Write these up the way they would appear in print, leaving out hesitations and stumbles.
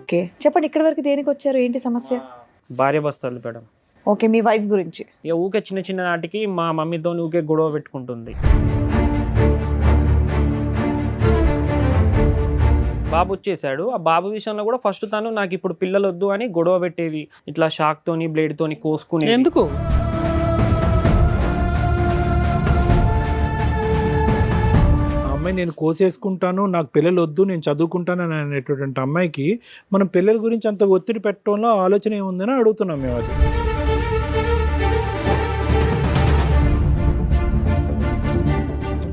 Okay, చెప్పండి ఇక్కడి వరకు దేనికి వచ్చారు, ఏంటి సమస్య? భార్య భర్తలు మేడం. ఓకే, మీ వైఫ్ గురించి. ఇక ఊకే చిన్న చిన్న నాటికి మా మమ్మీతో ఊకే గొడవ పెట్టుకుంటుంది. బాబు వచ్చేసాడు. ఆ బాబు విషయంలో కూడా ఫస్ట్ తను నాకు ఇప్పుడు పిల్లలు వద్దు అని గొడవ పెట్టేది, ఇట్లా షాక్ తోని బ్లేడ్ తోని కోసుకుని. ఎందుకు? అమ్మాయి నేను కోసేసుకుంటాను, నాకు పిల్లలు వద్దు, నేను చదువుకుంటాను అని అనేటటువంటి అమ్మాయికి మనం పిల్లల గురించి అంత ఒత్తిడి పెట్టడంలో ఆలోచన ఏముందని అడుగుతున్నాం మేము. అది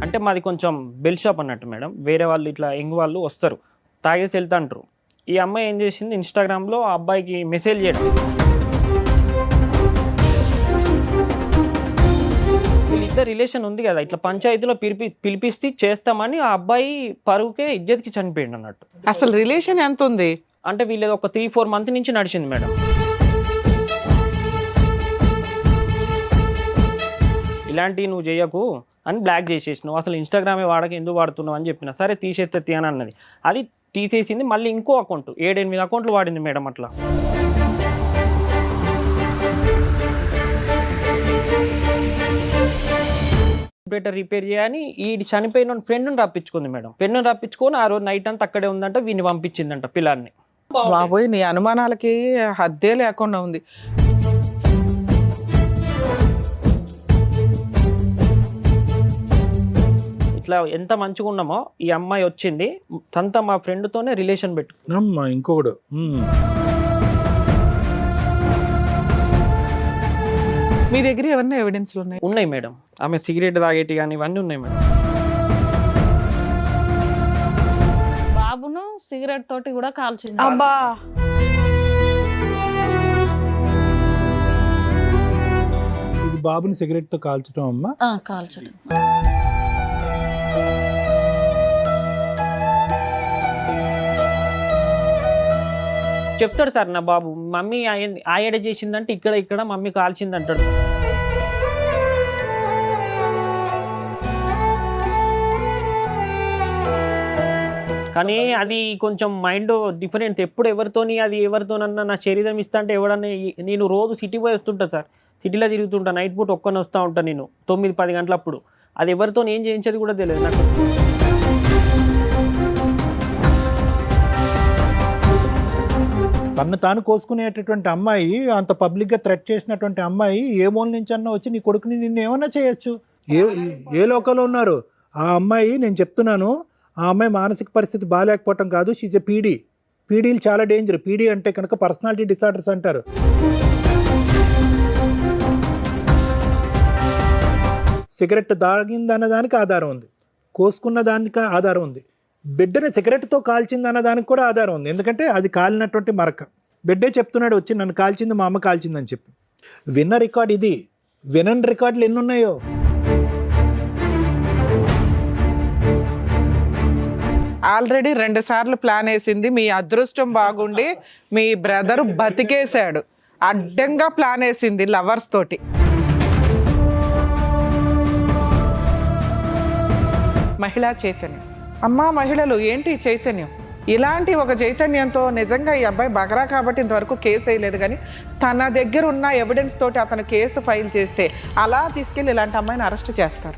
అంటే మాది కొంచెం బెల్ షాప్ అన్నట్టు మేడం. వేరే వాళ్ళు ఇట్లా యంగ్ వాళ్ళు వస్తారు, తాగేసి వెళ్తాంటారు. ఈ అమ్మాయి ఏం చేసింది, ఇన్స్టాగ్రామ్లో ఆ అబ్బాయికి మెసేజ్ చేయడం, వీళ్ళిద్దరు రిలేషన్ ఉంది కదా, ఇట్లా పంచాయతీలో పిలిపిస్తే చేస్తామని ఆ అబ్బాయి పరువుకే ఇజ్జత్కి చనిపోయింది అన్నట్టు. అసలు రిలేషన్ ఎంత ఉంది అంటే వీళ్ళది ఒక 3-4 మంత్ నుంచి నడిచింది మేడం. ఇలాంటివి నువ్వు చేయకు అని బ్లాక్ చేసేసినావు, అసలు ఇన్స్టాగ్రామే వాడక ఎందుకు వాడుతున్నావు అని చెప్పిన. సరే తీసేస్తే అని అన్నది. అది తీసేసింది. మళ్ళీ ఇంకో అకౌంట్ 7-8 అకౌంట్లు వాడింది మేడం. అట్లా కంప్యూటర్ రిపేర్ చేయని ఈ చనిపోయిన ఫ్రెండ్ని రప్పించుకుంది మేడం. ఫ్రెండ్ని రప్పించుకొని ఆ రోజు నైట్ అంతా అక్కడే ఉందంట, వీడిని పంపించిందంట పిల్లాన్ని. బాబోయ్, నీ అనుమానాలకి హద్దే లేకుండా ఉంది. ఇట్లా ఎంత మంచిగా ఉన్నామో ఈ అమ్మాయి వచ్చింది, తనతో మా ఫ్రెండ్తోనే రిలేషన్ పెట్టు. అమ్మా ఇంకొకడు మీ దగ్గర ఏమన్నా ఎవిడెన్స్లు ఉన్నాయి? ఉన్నాయి మేడం. ఆమె సిగరెట్ తాగేటి కానీ ఇవన్నీ ఉన్నాయి మేడం. బాబును సిగరెట్ తోటి కూడా కాల్చింది. అబ్బా, ఇది బాబుని సిగరెట్ తో కాల్చడం అమ్మా. కాల్చడం. చెప్తాడు సార్ నా బాబు, మమ్మీ ఆయడ చేసిందంటే ఇక్కడ మమ్మీ కాల్చింది అంటాడు. కానీ అది కొంచెం మైండ్ డిఫరెంట్. ఎప్పుడు ఎవరితోని అది ఎవరితోనన్నా నా శరీరం ఇస్తా అంటే ఎవడన్నా. నేను రోజు సిటీ పోయి వస్తుంటా సార్, సిటీలో తిరుగుతుంటా, నైట్ పూట ఒక్కనే వస్తూ ఉంటాను నేను 9-10 గంటలప్పుడు. అది ఎవరితో ఏం చేయించేది కూడా తెలియదు నాకు. తను తాను కోసుకునేటటువంటి అమ్మాయి, అంత పబ్లిక్గా థ్రెట్ చేసినటువంటి అమ్మాయి ఏ మూల నుంచి అన్నా వచ్చి నీ కొడుకుని నిన్ను ఏమన్నా చేయొచ్చు. ఏ లోకంలో ఉన్నారు ఆ అమ్మాయి? నేను చెప్తున్నాను, ఆ అమ్మాయి మానసిక పరిస్థితి బాగాలేకపోవటం కాదు, షీజ్ ఎ పీడీ. పీడీలు చాలా డేంజర్. పీడీ అంటే కనుక పర్సనాలిటీ డిసార్డర్స్ అంటారు. సిగరెట్ తాగిందన్న దానికి ఆధారం ఉంది, కోసుకున్న దానికి ఆధారం ఉంది, బిడ్డని సిగరెట్తో కాల్చిందన్న దానికి కూడా ఆధారం ఉంది. ఎందుకంటే అది కాలినటువంటి మరక. బిడ్డే చెప్తున్నాడు వచ్చి, నన్ను కాల్చింది మా అమ్మ కాల్చిందని చెప్పి. విన్న రికార్డ్ ఇది. వినని రికార్డులు ఎన్ని ఉన్నాయో. ఆల్రెడీ 2 సార్లు ప్లాన్ వేసింది. మీ అదృష్టం బాగుండి మీ బ్రదరు బతికేశాడు. అడ్డంగా ప్లాన్ వేసింది లవర్స్ తోటి. మహిళా చైతన్యం. అమ్మా మహిళలు, ఏంటి చైతన్యం? ఇలాంటి ఒక చైతన్యంతో నిజంగా ఈ అబ్బాయి బగరా కాబట్టి ఇంతవరకు కేసు వేయలేదు, కానీ తన దగ్గర ఉన్న ఎవిడెన్స్ తోటి అతను కేసు ఫైల్ చేస్తే అలా తీసుకెళ్ళి ఇలాంటి అమ్మాయిని అరెస్ట్ చేస్తారు.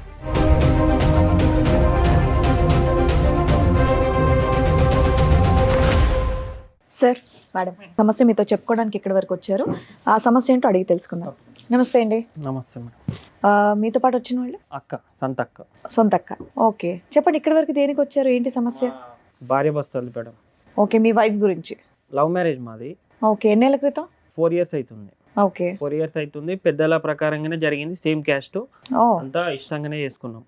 సార్, మేడం సమస్య మీతో చెప్పుకోవడానికి ఇక్కడి వరకు వచ్చారు. ఆ సమస్య ఏంటో అడిగి తెలుసుకుందాం. నమస్తే అండి. నమస్తే మేడం. మీతో పాటు వచ్చిన వాళ్ళు? అక్క, సొంతక్క. సొంతక్క. ఓకే, చెప్పండి ఇక్కడి వరకు దేనికి వచ్చారు, ఏంటి సమస్య? భార్య భర్తలు మేడం. ఓకే, మీ వైఫ్ గురించి. లవ్ మ్యారేజ్ మాది. ఓకే, ఎన్నేళ్ల క్రితం? 4 years అవుతుంది. ఓకే, 4 years అవుతుంది. పెద్దల ప్రకారంగానే జరిగింది, సేమ్ క్యాస్ట్, అంతా ఇష్టంగానే చేసుకున్నాం.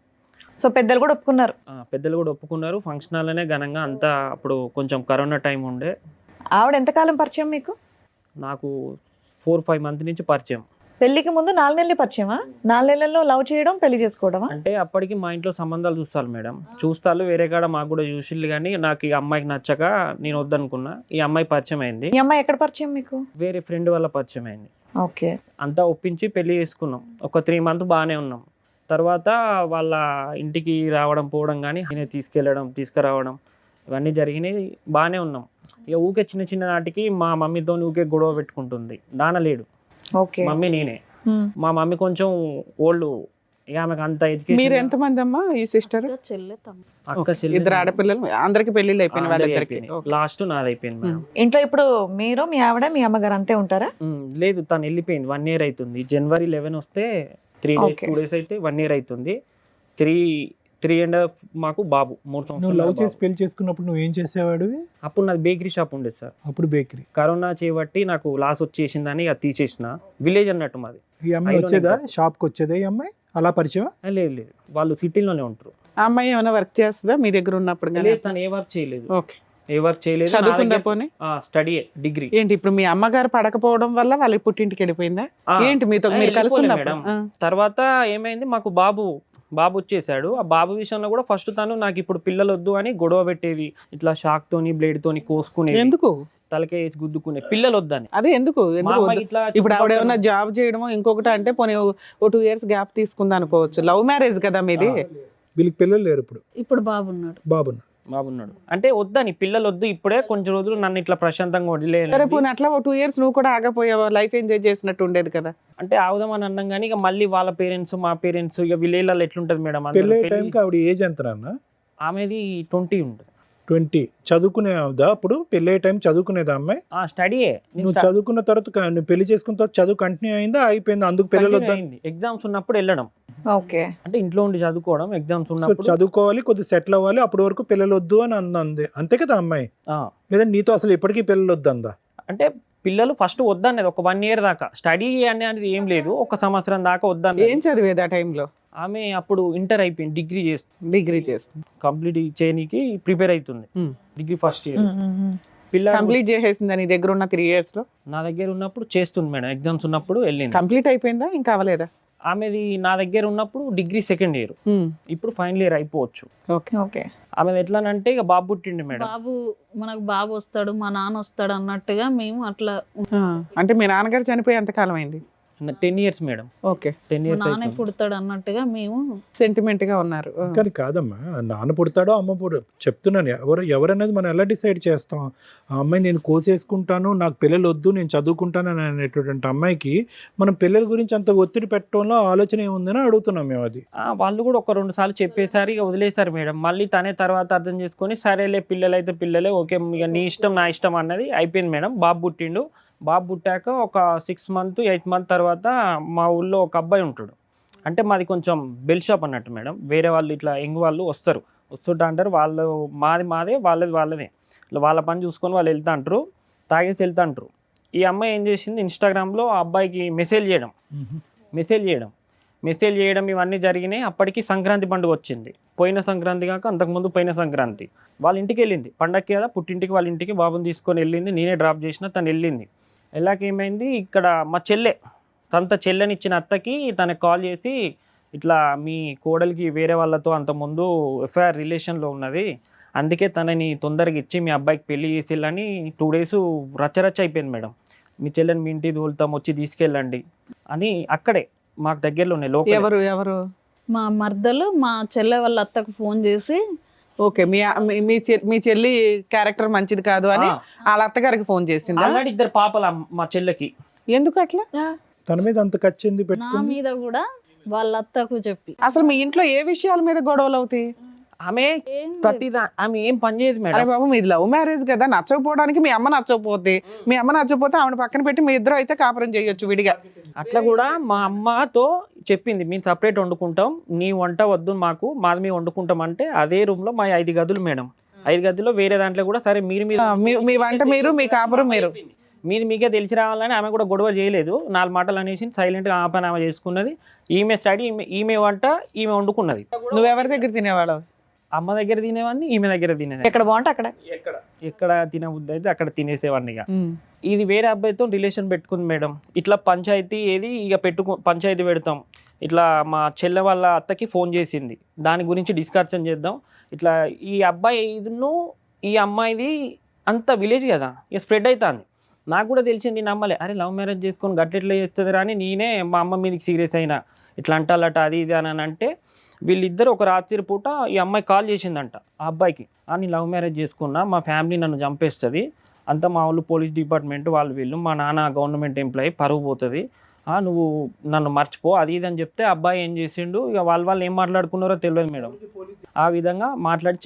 సో పెద్దలు కూడా ఒప్పుకున్నారు? పెద్దలు కూడా ఒప్పుకున్నారు. ఫంక్షన్ హాల్లోనే ఘనంగా అంతా. అప్పుడు కొంచెం కరోనా టైం ఉండే. ఆవిడ ఎంతకాలం పరిచయం మీకు? నాకు 4-5 months నుంచి పరిచయం. పెళ్లికి ముందు 4 నెలలు పరిచయమా? 4 నెలల్లో లవ్ చేయడం, పెళ్లి చేసుకోవడమా? అంటే అప్పటికి మా ఇంట్లో సంబంధాలు చూస్తారు మేడం. చూస్తారు వేరే కాడ, మాకు కూడా చూసిళ్ళు, కానీ నాకు ఈ అమ్మాయికి నచ్చక నేను వద్దనుకున్నా. ఈ అమ్మాయి పరిచయం అయింది. ఈ అమ్మాయి ఎక్కడ పరిచయం మీకు? వేరే ఫ్రెండ్ వల్ల పరిచయం అయింది. ఓకే. అంతా ఒప్పించి పెళ్లి చేసుకున్నాం. ఒక 3 మంత్ బాగానే ఉన్నాం. తర్వాత వాళ్ళ ఇంటికి రావడం పోవడం కానీ నేనే తీసుకెళ్ళడం తీసుకురావడం ఇవన్నీ జరిగినాయి. బాగానే ఉన్నాం. ఇక ఊకే చిన్న చిన్న నాటికి మా మమ్మీతో ఊకే గొడవ పెట్టుకుంటుంది. నాన్న లేడు, ఓకే. మమ్మీ నేనే. ఉమ్. మా మమ్మీ కొంచెం ఓల్డ్, ఇక ఆమెకు అంత మీరు ఎడ్యుకేషన్. ఎంతమంది అమ్మా ఈ సిస్టర్? ఇంకా చెల్లె తమ్ముడు. అక్క చెల్లి ఇద్దరు ఆడపిల్లలు, అందరికి పెళ్లిళ్ళు అయిపోయిన వాళ్ళిద్దరికి. లాస్ట్ నాది అయిపోయింది మేడం. ఇంట్లో ఇప్పుడు మీరు, మీ ఆవిడ, మీ అమ్మగారు అంతే ఉంటారా? లేదు, తను వెళ్ళిపోయింది. 1 year అవుతుంది. January 11 వస్తే 3 days Okay. 2 days అయితే 1 year అవుతుంది. 3.5 మాకు బాబు 3 నువ్వు సంవత్సరాలు లవ్ చేసి బాబు. పెళ్లి చేసుకున్నప్పుడు నువ్వు ఏం చేసేవాడివి? అప్పుడు నాది బేకరీ షాప్ ఉండేది సార్. అప్పుడు బేకరీ. కరోనా చేయబట్టి నాకు లాస్ వచ్చేసిందని అది తీసేసిన. విలేజ్ అన్నట్టు మాది. ఈ అమ్మాయి ఐలోనే వచ్చేదా ఉంటా. షాప్కి వచ్చేదా ఈ అమ్మాయి? అలా పరిచయం? లేదు లేదు, వాళ్ళు సిటీలోనే ఉంటారు. ఆ అమ్మాయి ఏమైనా వర్క్ చేస్తుందా మీ దగ్గర ఉన్నప్పుడు? లేదు, తను ఏ వర్క్ చేయలేదు. ఓకే. ఏ వర్క్ చేయలేదు. చదువుకుందా పోనీ? Study degree. ఏంటి ఇప్పుడు మీ అమ్మగారు పడకపోవడం వల్ల వాళ్ళ పుట్టింటికి వెళ్ళిపోయిందా? ఏంటి మీతో మీరు కలిసి మేడం. ఉన్నప్పుడు? తర్వాత ఏమైంది, మాకు బాబు వచ్చేసాడు. ఆ బాబు విషయంలో కూడా ఫస్ట్ తను నాకు ఇప్పుడు పిల్లలు వద్దు అని గొడవ పెట్టేది. ఇట్లా షాక్ తోని బ్లేడ్ తోని కోసుకునేది, ఎందుకు? తలకే వేసి గుద్దుకునే, పిల్లలు వద్దని. అదే ఎందుకు మా ఎందుకు అమ్మాయి వద్దు? ఇట్లా ఇప్పుడు ఆవిడ ఏమన్నా జాబ్ చేయడమో ఇంకొకటి అంటే పోనీ ఓ 2 years గ్యాప్ తీసుకుందా అనుకోవచ్చు. లవ్ మ్యారేజ్ కదా మీది. వీళ్ళకి పిల్లలు లేరు ఇప్పుడు? ఇప్పుడు బాబున్నాడు. బాబున్నాడు అంటే వద్దని, పిల్లలు వద్దు ఇప్పుడే కొంచెం రోజులు నన్ను ఇట్లా ప్రశాంతంగా సరే వదిలేదు. పోనీ అట్లా ఓ 2 years నువ్వు కూడా ఆగపోయావా? లైఫ్ ఎంజాయ్ చేసినట్టు ఉండేది కదా. అంటే ఆవుదామని అన్నాం కానీ ఇక మళ్ళీ వాళ్ళ పేరెంట్స్ మా పేరెంట్స్ ఇక విలేజ్లలో ఎట్లుంటది మేడం, అందరూ పెళ్ళి పెళ్లి- టైంకి ఆవిడ ఏజ్ ఎంత నాన్న? ఆమెది 20 ఉంటుంది. 20. చదువుకునేదా అప్పుడు? పెళ్ళే టైం చదువుకునేదా అమ్మాయి? స్టడీయే. నువ్వు చదువుకున్న తర్వాత నువ్వు పెళ్లి చేసుకున్న తర్వాత చదువు కంటిన్యూ అయిందా అయిపోయిందా? అందుకు పిల్లలు వద్దా? ఎగ్జామ్స్ ఉన్నప్పుడు వెళ్ళడం, ఓకే. అంటే ఇంట్లో ఉండి చదువుకోవడం. ఎగ్జామ్స్ సో ఉన్నప్పుడు చదువుకోవాలి, కొద్దిగా సెటిల్ అవ్వాలి, అప్పటి వరకు పిల్లలు వద్దు అని అంది. అంతే కదా అమ్మాయి? ఆ, లేదా నీతో అసలు ఇప్పటికీ పిల్లలు వద్దు అందా? అంటే పిల్లలు ఫస్ట్ వద్దనేది ఒక 1 year దాకా. స్టడీ అనేది ఏం లేదు, 1 సంవత్సరం దాకా ఏం వద్దనేది. చదివేది ఆ టైంలో? ఆమె అప్పుడు ఇంటర్ అయిపోయింది, డిగ్రీ చేస్తుంది. డిగ్రీ చేస్తుంది. కంప్లీట్ చేయడానికి ప్రిపేర్ అవుతుంది. Degree first year. పిల్లలు కంప్లీట్ చేసేసిందా నీ దగ్గర ఉన్న 3 years లో? నా దగ్గర ఉన్నప్పుడు చేస్తుంది మేడం. ఎగ్జామ్స్ ఉన్నప్పుడు వెళ్ళింది. కంప్లీట్ అయిపోయిందా ఇంకా అవ్వలేదా? ఆమెది నా దగ్గర ఉన్నప్పుడు డిగ్రీ 2nd year, ఇప్పుడు ఫైనల్ ఇయర్ అయిపోవచ్చు. ఓకే. ఓకే. ఆమెది ఎట్లానంటే ఇక బాబు పుట్టిండు మేడం. మనకు బాబు వస్తాడు, మా నాన్న వస్తాడు అన్నట్టుగా మేము అట్లా అంటే మీ నాన్నగారు చనిపోయి ఎంత కాలం అయింది? 10 years మేడం. ఓకే. 10 మా years నాన్న అయిపోయింది. పుడతాడు అన్నట్టుగా మేము సెంటిమెంట్ గా ఉన్నారు. కానీ కాదమ్మా, నాన్న పుడతాడో అమ్మ చెప్తున్నాను, ఎవరనేది మనం ఎలా డిసైడ్ చేస్తాం? ఆ అమ్మాయి నేను కోసేసుకుంటాను, నాకు పిల్లలు వద్దు, నేను చదువుకుంటాను అని అనేటువంటి అమ్మాయికి మనం పిల్లల గురించి అంత ఒత్తిడి పెట్టడంలో ఆలోచన ఏముందని అడుగుతున్నాం మేము. అది వాళ్ళు కూడా 1-2 సార్లు చెప్పేసారు, ఇక వదిలేశారు మేడం. మళ్ళీ తనే తర్వాత అర్థం చేసుకొని సరేలే పిల్లలు అయితే పిల్లలే, ఓకే ఇక నీ ఇష్టం నా ఇష్టం అన్నది అయిపోయింది మేడం. బాబు పుట్టిండు. బాబు పుట్టాక ఒక 6 month 8 month తర్వాత మా ఊళ్ళో ఒక అబ్బాయి ఉంటాడు. అంటే మాది కొంచెం బెల్ షాప్ అన్నట్టు మేడం. వేరే వాళ్ళు ఇట్లా యంగ్ వాళ్ళు వస్తుంటా అంటారు. వాళ్ళు మాదే వాళ్ళదే. వాళ్ళ పని చూసుకొని వాళ్ళు వెళ్తా అంటారు, తాగేసి వెళ్తా అంటారు. ఈ అమ్మాయి ఏం చేసింది, ఇన్స్టాగ్రామ్లో ఆ అబ్బాయికి మెసేజ్ చేయడం ఇవన్నీ జరిగినాయి. అప్పటికి సంక్రాంతి పండుగ వచ్చింది. పోయిన సంక్రాంతి కాక అంతకుముందు పోయిన సంక్రాంతి వాళ్ళ ఇంటికి వెళ్ళింది. పండగకి కదా పుట్టింటికి, వాళ్ళ ఇంటికి బాబుని తీసుకొని వెళ్ళింది. నేనే డ్రాప్ చేసిన, తను వెళ్ళింది. వెళ్ళాక ఏమైంది, ఇక్కడ మా చెల్లెనిచ్చిన అత్తకి తనకు కాల్ చేసి ఇట్లా మీ కోడలికి వేరే వాళ్ళతో అంతకుముందు ఎఫ్ఐఆర్ రిలేషన్లో ఉన్నది, అందుకే తనని తొందరగా ఇచ్చి మీ అబ్బాయికి పెళ్లి చేసేళ్ళని 2 days రచ్చరచ్చ అయిపోయింది మేడం. మీ చెల్లెని మీ ఇంటికి తోలుతాం, వచ్చి తీసుకెళ్ళండి అని. అక్కడే మాకు దగ్గరలోనే లోకల్. ఎవరు? మా మర్దలు మా చెల్లె వాళ్ళ అత్తకు ఫోన్ చేసి ఓకే. మీ చెల్లి క్యారెక్టర్ మంచిది కాదు అని వాళ్ళ అత్తగారికి ఫోన్ చేసింది. ఆల్రెడీ 2 పాపలు మా చెల్లెకి. ఎందుకు అట్లా? తన మీద అంత కచ్చింది నా పెట్టుకుంది. మీద కూడా వాళ్ళ అత్తకు చెప్పి. అసలు మీ ఇంట్లో ఏ విషయాల మీద గొడవలు అవుతాయి? ఆమె ఏం లేదు. ప్రతిదా ఆమె ఏం పని చేయదు అరే మేడం. బాబు మీది లవ్ మ్యారేజ్ కదా, నచ్చకపోవడానికి మీ అమ్మ నచ్చకపోతే ఆవిడ పక్కన పెట్టి మీ ఇద్దరు అయితే కాపురం చేయొచ్చు విడిగా. అట్లా కూడా మా అమ్మతో చెప్పింది, మేము సపరేట్ వండుకుంటాం, నీ వంట వద్దు మాకు, మాది మేము వండుకుంటాం అంటే. అదే రూమ్ లో మా 5 గదులు మేడం. 5 గదుల్లో వేరే దాంట్లో కూడా సరే మీరు మీ వంట మీరు, మీ కాపురం మీరు. మీకే తెలిసి రావాలని ఆమె కూడా గొడవ చేయలేదు. 4 మాటలు అనేసి సైలెంట్గా ఆ పని ఆమె చేసుకున్నది. ఈమె స్టడీ, ఈమె వంట ఈమె వండుకున్నది. నువ్వెవరి దగ్గర తినేవాడు? అమ్మ దగ్గర తినేవాడిని, ఈమె దగ్గర తినేది. ఎక్కడ బాగుంటే అక్కడ. ఎక్కడ తినబుద్ధి అయితే అక్కడ తినేసేవాడిని. ఇక ఇది వేరే అబ్బాయితో రిలేషన్ పెట్టుకుంది మేడం. ఇట్లా పంచాయతీ ఇక పంచాయతీ పెడతాం. ఇట్లా మా చెల్లె వాళ్ళ అత్తకి ఫోన్ చేసింది, దాని గురించి డిస్కషన్ చేద్దాం. ఇట్లా ఈ అబ్బాయి ఈ అమ్మాయిది అంత విలేజ్ కదా, ఇక స్ప్రెడ్ అవుతుంది. నాకు కూడా తెలిసింది, నేను నమ్మలే. అరే లవ్ మ్యారేజ్ చేసుకొని గట్లెట్లా చేస్తుంది అని నేనే మా అమ్మ మీదకి సీరియస్ అయినా, ఇట్లా అంటాలట అది ఇది అని అంటే వీళ్ళిద్దరు ఒక రాత్రి పూట ఈ అమ్మాయి కాల్ చేసిందంట ఆ అబ్బాయికి, నేను లవ్ మ్యారేజ్ చేసుకున్నా, మా ఫ్యామిలీ నన్ను చంపేస్తుంది, అంతా మా వాళ్ళు పోలీస్ డిపార్ట్మెంట్ వాళ్ళు వీళ్ళు, మా నాన్న గవర్నమెంట్ ఎంప్లాయీ, పరువు పోతుంది, నువ్వు నన్ను మర్చిపో అది ఇది అని చెప్తే అబ్బాయి ఏం చేసిండు, ఇక వాళ్ళు ఏం మాట్లాడుకున్నారో తెలియదు మేడం. ఆ విధంగా మాట్లాడి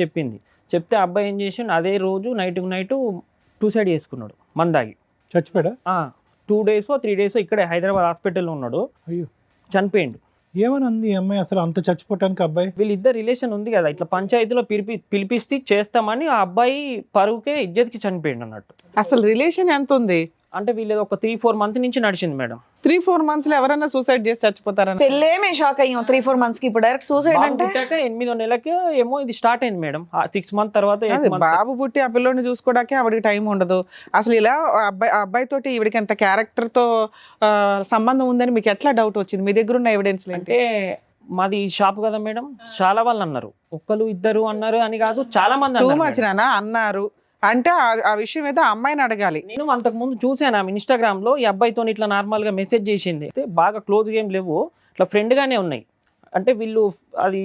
చెప్తే అబ్బాయి ఏం చేసిండు, అదే రోజు నైట్ సూసైడ్ చేసుకున్నాడు మందాగి. చచ్చిపోయాడా? 2 days 3 days ఇక్కడే హైదరాబాద్ హాస్పిటల్లో ఉన్నాడు, అయ్యో చనిపోయిండు. ఏమనంది ఈ అమ్మాయి అసలు అంత చచ్చిపోవటానికి? అబ్బాయి వీళ్ళిద్దరు రిలేషన్ ఉంది కదా, ఇట్లా పంచాయతీలో పిలిపిస్తే చేస్తామని ఆ అబ్బాయి పరువుకే ఇజ్జత్కి చనిపోయిండు అన్నట్టు. అసలు రిలేషన్ ఎంత ఉంది? అంటే వీళ్ళది ఒక 3-4 months నుంచి నడిచింది మేడం. 3-4 months లో ఎవరైనా సూసైడ్ చేసి చచ్చిపోతారని పెళ్ళే మేము షాక్ అయ్యాం. 3-4 months కి ఇప్పుడు డైరెక్ట్ సూసైడ్ అంటే 8వ నెలకి ఏమో ఇది స్టార్ట్ అయింది మేడం. 6 months తర్వాత 8 months. బాబు పుట్టి ఆ పిల్లోని చూసుకోవడానికి ఆవిడకి టైం ఉండదు. అసలు ఇలా అబ్బాయి తోటి ఈవిడికి ఎంత క్యారెక్టర్ తో సంబంధం ఉందని మీకు ఎట్లా డౌట్ వచ్చింది? మీ దగ్గర ఉన్న ఎవిడెన్స్ అంటే మాది షాప్ కదా మేడం, చాలా వాళ్ళు అన్నారు, ఒక్కరు ఇద్దరు అన్నారు అని కాదు, చాలా మంది అన్నారు. అంటే ఆ విషయం ఏదో అమ్మాయిని అడగాలి. నేను అంతకు ముందు చూసాను ఆమె ఇన్స్టాగ్రామ్ లో ఈ అబ్బాయితో ఇట్లా నార్మల్ గా మెసేజ్ చేసింది. అయితే బాగా క్లోజ్ గేమ్ లేవు, ఇట్లా ఫ్రెండ్ గానే ఉన్నాయి. అంటే వీళ్ళు అది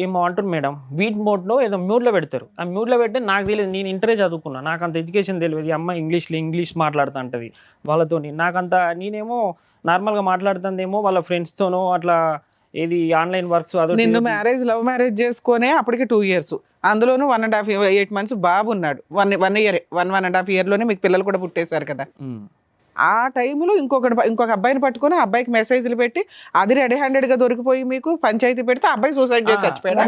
ఏమో అంటారు మేడం, వీట్ మోడ్ లో ఏదో మ్యూట్ లో పెడతారు. ఆ మ్యూట్ లో పెడితే నాకు తెలియదు, నేను ఇంటరే చదువుకున్నా, నాకు అంత ఎడ్యుకేషన్ తెలియదు. ఈ అమ్మాయి ఇంగ్లీష్ మాట్లాడుతూ ఉంటుంది వాళ్ళతోని, నాకంత నేనేమో నార్మల్ గా మాట్లాడుతుందేమో వాళ్ళ ఫ్రెండ్స్ తోనో అట్లా ఏది ఆన్లైన్ వర్క్స్. నిన్ను లవ్ మ్యారేజ్ చేసుకునే అప్పటికి 2 years, అందులోనూ 1.5 8 months బాబు ఉన్నాడు. 1 year 1.5 year లోనే మీకు పిల్లలు కూడా పుట్టేశారు కదా. ఆ టైంలో ఇంకొక అబ్బాయిని పట్టుకొని ఆ అబ్బాయికి మెసేజ్లు పెట్టి అది రెడీ హ్యాండెడ్ గా దొరికిపోయి మీకు పంచాయతీ పెడితే అబ్బాయి సూసైడ్ చేసి చచ్చిపోయాడు.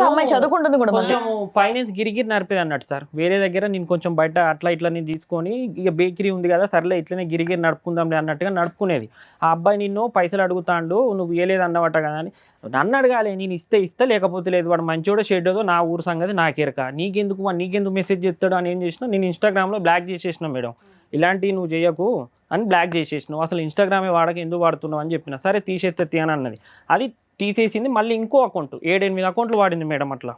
అమ్మాయి చదువుకుంటుంది కూడా. కొంచెం ఫైనాన్స్ గిరిగిరి నడిపేది అన్నట్టు సార్. వేరే దగ్గర నేను కొంచెం బయట అట్లా ఇట్లా నేను తీసుకొని ఇక బేకరీ ఉంది కదా సర్లే ఇట్లనే గిరిగిరి నడుపుకుందాంలే అన్నట్టుగా నడుపుకునేది. ఆ అబ్బాయి నిన్ను పైసలు అడుగుతాండు, నువ్వు ఇవ్వలేదు అన్నమాట కదా అని. నన్ను అడగాలి, నేను ఇస్తే లేకపోతే లేదు, వాడు మంచోడో షెడ్డో నా ఊరు సంగతి నాకేరక, నీకెందుకు మెసేజ్ చేస్తాడు అని ఏం చేసినా నేను ఇన్స్టాగ్రామ్లో బ్లాక్ చేసేసిన మేడం. ఇలాంటివి నువ్వు చేయకు అని బ్లాక్ చేసేసినావు, అసలు ఇన్స్టాగ్రామే వాడక ఎందుకు వాడుతున్నావు అని చెప్పిన. సరే తీసేస్తే అని అన్నది, అది తీసేసింది. మళ్ళీ ఇంకో అకౌంట్ 7-8 అకౌంట్లు వాడింది మేడం. అట్లా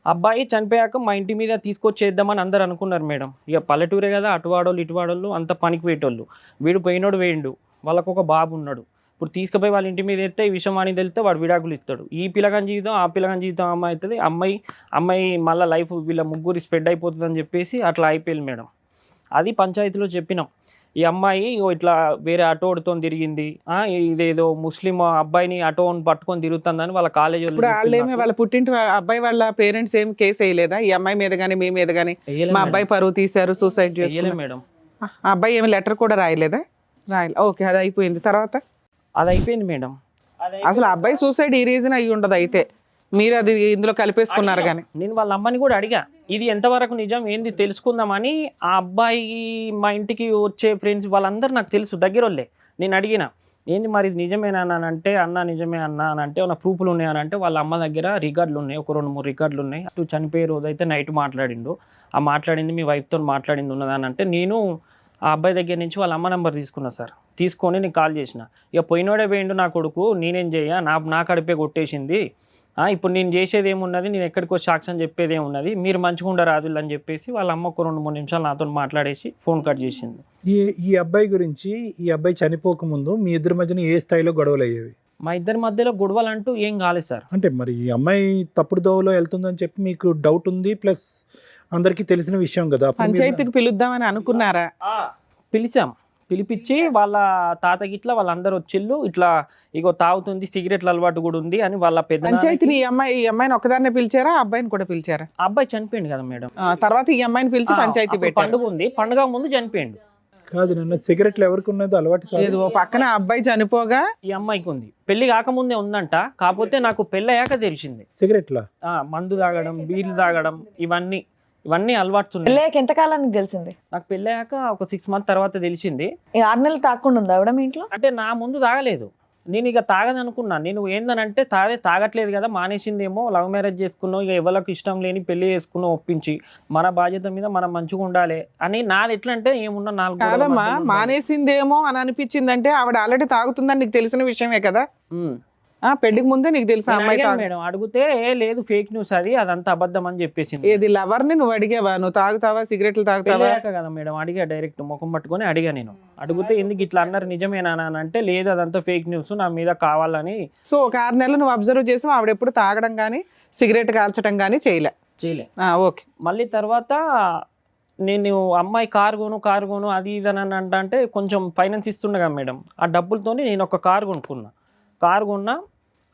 అబ్బాయి చనిపోయాక మా ఇంటి మీద తీసుకొచ్చేద్దామని అందరు అనుకున్నారు మేడం. ఇక పల్లెటూరే కదా, అటువాడోళ్ళు ఇటువాడోళ్ళు అంత పనికి పోయేటోళ్ళు. వీడు పోయినోడు వేయండు, వాళ్ళకు ఒక బాబు ఉన్నాడు. ఇప్పుడు తీసుకుపోయి వాళ్ళ ఇంటి మీద ఎత్తే ఈ విషయం అని తెలిస్తే వాడు విడాకులు ఇస్తాడు. ఈ పిల్లగాని జీవితం ఆ పిల్లగాని జీవితం అమ్మాయి అవుతుంది. అమ్మాయి మళ్ళీ లైఫ్ వీళ్ళ ముగ్గురు స్ప్రెడ్ అయిపోతుంది అని చెప్పేసి అట్లా అయిపోయింది మేడం. అది పంచాయతీలో చెప్పినాం. ఈ అమ్మాయి ఇట్లా వేరే ఆటోడితో తిరిగింది, ఇదేదో ముస్లిం అబ్బాయిని ఆటోని పట్టుకొని తిరుగుతుందని వాళ్ళ కాలేజీ వాళ్ళ పుట్టింటి అబ్బాయి వాళ్ళ పేరెంట్స్ ఏం కేసు వేయలేదా ఈ అమ్మాయి మీద గానీ మీ మీద గానీ? మా అబ్బాయి పరువు తీశారు, సూసైడ్ చేసుకోలేదు మేడం. ఆ అబ్బాయి ఏమి లెటర్ కూడా రాయలేదా? రాయలే. ఓకే, అది అయిపోయింది. తర్వాత అది అయిపోయింది మేడం. అసలు అబ్బాయి సూసైడ్ ఈ రీజన్ అయ్యి ఉండదు, అయితే మీరు అది ఇందులో కలిపేసుకున్నారు. కానీ నేను వాళ్ళ అమ్మని కూడా అడిగా, ఇది ఎంతవరకు నిజం ఏంది తెలుసుకుందామని. ఆ అబ్బాయి మా ఇంటికి వచ్చే ఫ్రెండ్స్ వాళ్ళందరూ నాకు తెలుసు, దగ్గరోళ్ళే. నేను అడిగిన, ఏంది మరి ఇది నిజమేనా అని అంటే, అన్న నిజమే అన్న అని అంటే, ఉన్న ప్రూఫ్లు ఉన్నాయని అంటే, వాళ్ళ అమ్మ దగ్గర రికార్డులు ఉన్నాయి, ఒక 2-3 రికార్డులు ఉన్నాయి. అటు చనిపోయే రోజు అయితే నైట్ మాట్లాడిండు, ఆ మాట్లాడింది మీ వైఫ్తో మాట్లాడింది ఉన్నదని అంటే, నేను ఆ అబ్బాయి దగ్గర నుంచి వాళ్ళ అమ్మ నెంబర్ తీసుకున్నా సార్. తీసుకొని నేను కాల్ చేసిన, ఇక పోయినోడే పోయిండు నా కొడుకు, నేనేం చేయ, నా కడిపే కొట్టేసింది, ఇప్పుడు నేను చేసేది ఏమున్నది, నేను ఎక్కడికో సాక్ష్యం చెప్పేది ఏమున్నది, మీరు మంచిగా ఉండరాదు అని చెప్పేసి వాళ్ళ అమ్మ ఒక 2-3 నిమిషాలు నాతో మాట్లాడేసి ఫోన్ కట్ చేసింది. ఈ అబ్బాయి గురించి, ఈ అబ్బాయి చనిపోకముందు మీ ఇద్దరి మధ్యన ఏ స్థాయిలో గొడవలు అయ్యేవి? మా ఇద్దరి మధ్యలో గొడవలు అంటూ ఏం కాలేదు సార్. అంటే మరి ఈ అమ్మాయి తప్పుడు దోవలో వెళ్తుందని చెప్పి మీకు డౌట్ ఉంది, ప్లస్ అందరికీ తెలిసిన విషయం కదా. పంచాయతీకి పిలుద్దామని అనుకున్నారా? పిలిపించి వాళ్ళ తాత గిట్లా వాళ్ళందరూ వచ్చిళ్ళు, ఇట్లా ఇగో తాగుతుంది, సిగరెట్ల అలవాటు కూడా ఉంది అని వాళ్ళ పెద్ద. పంచాయతీని ఈ అమ్మాయిని ఒకదాన్నే పిలిచారా, అబ్బాయిని కూడా పిలిచారా? అబ్బాయి చనిపోయింది కదా మేడం. తర్వాత ఈ అమ్మాయిని పిలిచి పంచాయతీ పెట్టి పండుగ ఉంది, పండుగ ముందు చనిపోయింది. కాదు నిన్న సిగరెట్లు ఎవరికి ఉన్నది అలవాటు? లేదు, పక్కన అబ్బాయి చనిపోగా ఈ అమ్మాయికి ఉంది. పెళ్లి కాకముందే ఉందంట, కాకపోతే నాకు పెళ్ళి అయ్యాక తెలిసింది. సిగరెట్లా? మందు తాగడం, బీర్లు తాగడం, ఇవన్నీ అలవాట్స్ ఉన్నాయి. పెళ్ళాక ఎంత కాలానికి తెలిసింది? నాకు పెళ్ళాక ఒక 6 months తర్వాత తెలిసింది. 6 నెలలు తాగకుండా ఉందా ఆవిడ మీ ఇంట్లో? అంటే నా ముందు తాగలేదు, నేను ఇక తాగదనుకున్నా. నేను ఏందనంటే తాగట్లేదు కదా, మానేసిందేమో, లవ్ మ్యారేజ్ చేసుకున్నావు, ఇక ఎవరికి ఇష్టం లేని పెళ్లి చేసుకున్నావు ఒప్పించి, మన బాధ్యత మీద మనం మంచిగా ఉండాలి అని. నాది ఎట్లా అంటే ఏమున్నా 4 కాదమ్మా, మానేసిందేమో అని అనిపించిందంటే ఆవిడ ఆల్రెడీ తాగుతుందని నీకు తెలిసిన విషయమే కదా. పెళ్లికి ముందే నీకు తెలుసా నేను అమ్మాయి అడిగాను మేడం, అడిగితే "ఏ, లేదు ఫేక్ న్యూస్ అది, అదంతా అబద్ధం అని చెప్పేసింది. ఏది లవర్ ని నువ్వు అడిగావా? నువ్వు తాగుతావా, సిగరెట్లు తాగుతావా? పెళ్ళాక కదా మేడం అడిగా, డైరెక్ట్ ముఖం పట్టుకొని అడిగా నేను. అడిగితే ఎందుకు ఇట్లా అన్నారు, నిజమేనా అని అంటే లేదు అదంతా ఫేక్ న్యూస్, నా మీద కావాలని. సో ఒక 6 నెలలు నువ్వు అబ్జర్వ్ చేసావు, ఆవిడ ఎప్పుడు తాగడం కానీ సిగరెట్ కాల్చడం కానీ చేయలే. చేయలే. ఓకే. మళ్ళీ తర్వాత నేను అమ్మాయి కారు కొను అది ఇది అని అంటే కొంచెం ఫైనాన్స్ ఇస్తుండగా మేడం, ఆ డబ్బులతో నేను ఒక కారు కొన్నా.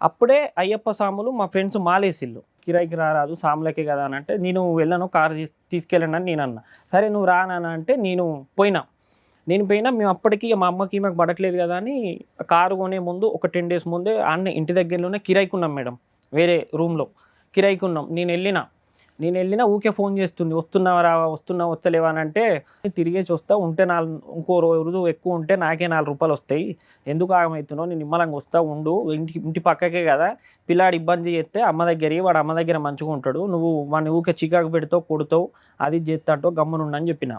అప్పుడే అయ్యప్ప సాములు మా ఫ్రెండ్స్ మాలేసిల్లు, కిరాయికి రారాదు సాములకే కదా అని అంటే, నేను వెళ్ళను కారు తీసుకెళ్ళండి అని నేను అన్నా. సరే నువ్వు రానని అంటే నేను పోయినా. మేము అప్పటికి మా అమ్మకి మాకు పడట్లేదు కదా అని కారు కొనే ముందు ఒక 10 days ముందే అన్నీ ఇంటి దగ్గరలోనే కిరాయికున్నాం మేడం, వేరే రూమ్లో కిరాయికున్నాం. నేను వెళ్ళినా ఊకే ఫోన్ చేస్తుంది, వస్తలేవా అని అంటే, తిరిగేసి వస్తా, ఉంటే ఇంకో రోజు ఎక్కువ ఉంటే నాకే 4 రూపాయలు వస్తాయి, ఎందుకు ఆగమవుతున్నావు, నేను నిమ్మలంగా వస్తా ఉండు, ఇంటి పక్కకే కదా, పిల్లాడు ఇబ్బంది చేస్తే అమ్మ దగ్గర వాడు అమ్మ దగ్గర మంచిగా ఉంటాడు, నువ్వు వాడిని ఊకే చికాకు పెడతావు, కొడతావు, అది చేస్తా అంటావు, గమ్మునుండని చెప్పిన.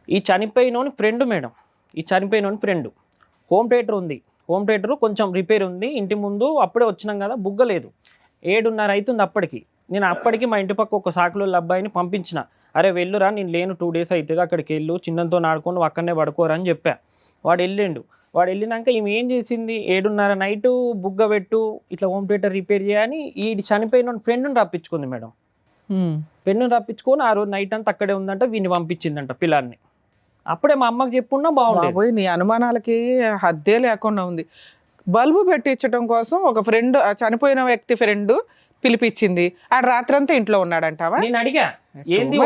ఈ చనిపోయినోని ఫ్రెండ్ మేడం, హోమ్ థియేటర్ కొంచెం రిపేర్ ఉంది ఇంటి ముందు, అప్పుడే వచ్చినాం కదా, బుగ్గలేదు, 7:30 అవుతుంది అప్పటికి. నేను అప్పటికి మా ఇంటి పక్క ఒక సాకులో అబ్బాయిని పంపించిన, అరే వెళ్ళురా, నేను లేను 2 days అవుతుంది, అక్కడికి వెళ్ళు, చిన్నంతో ఆడుకొని అక్కడనే పడుకోరా అని చెప్పా. వాడు వెళ్ళినాక ఈమె ఏం చేసింది, 7:30 నైట్ బుగ్గ పెట్టు, ఇట్లా హోమ్ థియేటర్ రిపేర్ చేయని ఈ చనిపోయిన ఫ్రెండ్ని రప్పించుకుంది మేడం. ఫ్రెండ్ని రప్పించుకొని ఆ రోజు నైట్ అంతా అక్కడే ఉందంట, వీడిని పంపించిందంట పిల్లాన్ని. అప్పుడే మా అమ్మకి చెప్పున్నా బాగుండేది. నీ అనుమానాలకి హద్దే లేకుండా ఉంది. బల్బు పెట్టించడం కోసం ఒక ఫ్రెండ్, చనిపోయిన వ్యక్తి ఫ్రెండ్ పిలిపించింది, ఆడ రాత్రంతా ఇంట్లో ఉన్నాడంటావా? నేను అడిగా ఏంది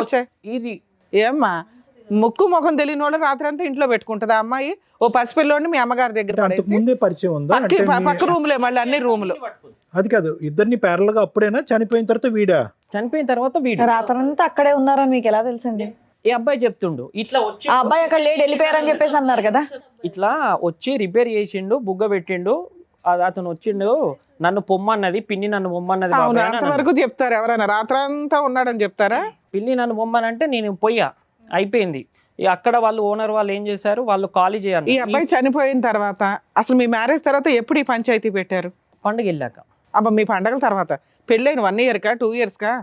ఇది, ఏమ్మా ముక్కు ముఖం తెలియని వాళ్ళు రాత్రంతా ఇంట్లో పెట్టుకుంటుందా అమ్మాయి? ఓ పసిపిల్లోని మీ అమ్మగారి దగ్గర ముందే పరిచయం ఉందా? పక్క రూమ్లే, మళ్ళీ అన్ని రూములు. అది కాదు, ఇద్దరిని ప్యారల్ గా అప్పుడేనా, చనిపోయిన తర్వాత వీడా? రాత్రంతా అక్కడే ఉన్నారని మీకు ఎలా తెలుసండి? ఈ అబ్బాయి చెప్తుండు, ఇట్లా వచ్చి ఆ అబ్బాయి అక్కడ లేడు, వెళ్ళిపోయారని చెప్పేసి అన్నారు కదా. ఇట్లా వచ్చి రిపేర్ చేసిండు, బుగ్గ పెట్టిండు, అతను వచ్చిండు, నన్ను పొమ్మన్నది పిన్ని, నన్ను పొమ్మన్నది. అంతవరకు చెప్తారు ఎవరైనా? రాత్రంతా ఉన్నాడని చెప్తారా? పిన్ని నన్ను పొమ్మనంటే నేను పోయా, అయిపోయింది. అక్కడ వాళ్ళు ఓనర్ వాళ్ళు ఏం చేశారు, వాళ్ళు ఖాళీ చేయాలి. ఈ అబ్బాయి చనిపోయిన తర్వాత అసలు మీ మ్యారేజ్ తర్వాత ఎప్పుడు ఈ పంచాయతీ పెట్టారు? పండుగ వెళ్ళాక. అబ్బా, మీ పండగల తర్వాత పెళ్ళైన 1 year కా 2 years కా?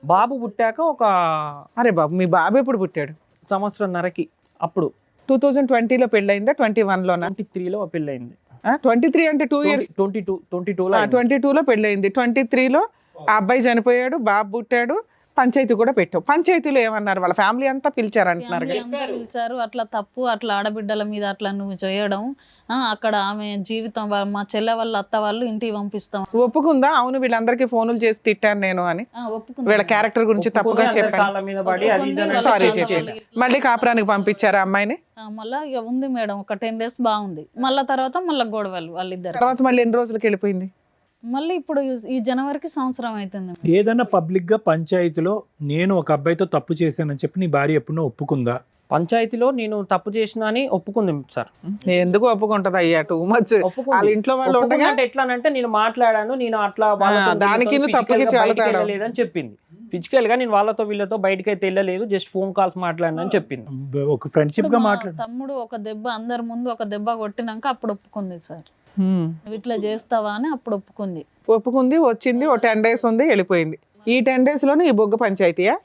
బాబు పుట్టాక ఒక, అరే బాబు, మీ బాబు ఎప్పుడు పుట్టాడు? 1.5 సంవత్సరం. అప్పుడు 2020లో పెళ్ళయిందా? 21లోనా? 23లో పెళ్ళయింది. 23 అంటే 2 years. 22లో పెళ్ళయింది. 23లో ఆ అబ్బాయి చనిపోయాడు, బాబు పుట్టాడు, పంచాయతీ కూడా పెట్టావు. పంచాయతీలో ఏమన్నారు? వాళ్ళ ఫ్యామిలీ అంతా పిలిచారు అంటున్నారు. పిలిచారు. అట్లా తప్పు, అట్లా ఆడబిడ్డల మీద అట్లా నువ్వు చేయడం, అక్కడ ఆమె జీవితం, మా చెల్లె వాళ్ళ అత్త వాళ్ళు ఇంటికి పంపిస్తాం. ఒప్పుకుందా? అవును, వీళ్ళందరికీ ఫోన్లు చేసి తిట్టాను నేను అని, వీళ్ళ క్యారెక్టర్ గురించి తప్పుగా చెప్పాను, సారీ చెప్పాను. మళ్ళీ కాపురానికి పంపించారా అమ్మాయిని? మళ్ళా ఇక ఉంది మేడం, ఒక 10 days బాగుంది, మళ్ళా తర్వాత మళ్ళీ గొడవలు వాళ్ళిద్దరు. తర్వాత మళ్ళీ ఎన్ని రోజులకి వెళ్ళిపోయింది? మళ్ళీ ఇప్పుడు ఈ జనవరికి 1 సంవత్సరం అవుతుంది. ఏదైనా పబ్లిక్ గా పంచాయతీలో నేను ఒక అబ్బాయితో తప్పు చేశానని చెప్పి నీ భార్య ఎప్పుడో ఒప్పుకుందా? పంచాయతీలో నేను తప్పు చేసిన అని ఒప్పుకుంది సార్. ఎందుకు ఒప్పుకుంటది అయ్యా? Too much. వాళ్ళ ఇంట్లో వాళ్ళు అంటే ఎట్లానంటే, నేను మాట్లాడాను, నేను అట్లా దానికి లేదని చెప్పింది. ఫిజికల్ గా నేను వాళ్ళతో వీళ్ళతో బయటకి అయితే వెళ్ళలేదు, జస్ట్ ఫోన్ కాల్స్ మాట్లాడినని చెప్పింది. ఒక ఫ్రెండ్షిప్ గా మాట్లాడు. తమ్ముడు ఒక దెబ్బ, అందరి ముందు ఒక దెబ్బ కొట్టినాక అప్పుడు ఒప్పుకుంది సార్, నువ్వు ఇట్లా చేస్తావా అని అప్పుడు ఒప్పుకుంది. వచ్చింది, ఓ 10 days ఉంది, వెళ్ళిపోయింది. ఈ 10 days లోనే ఈ బొగ్గ పంచాయతీయా?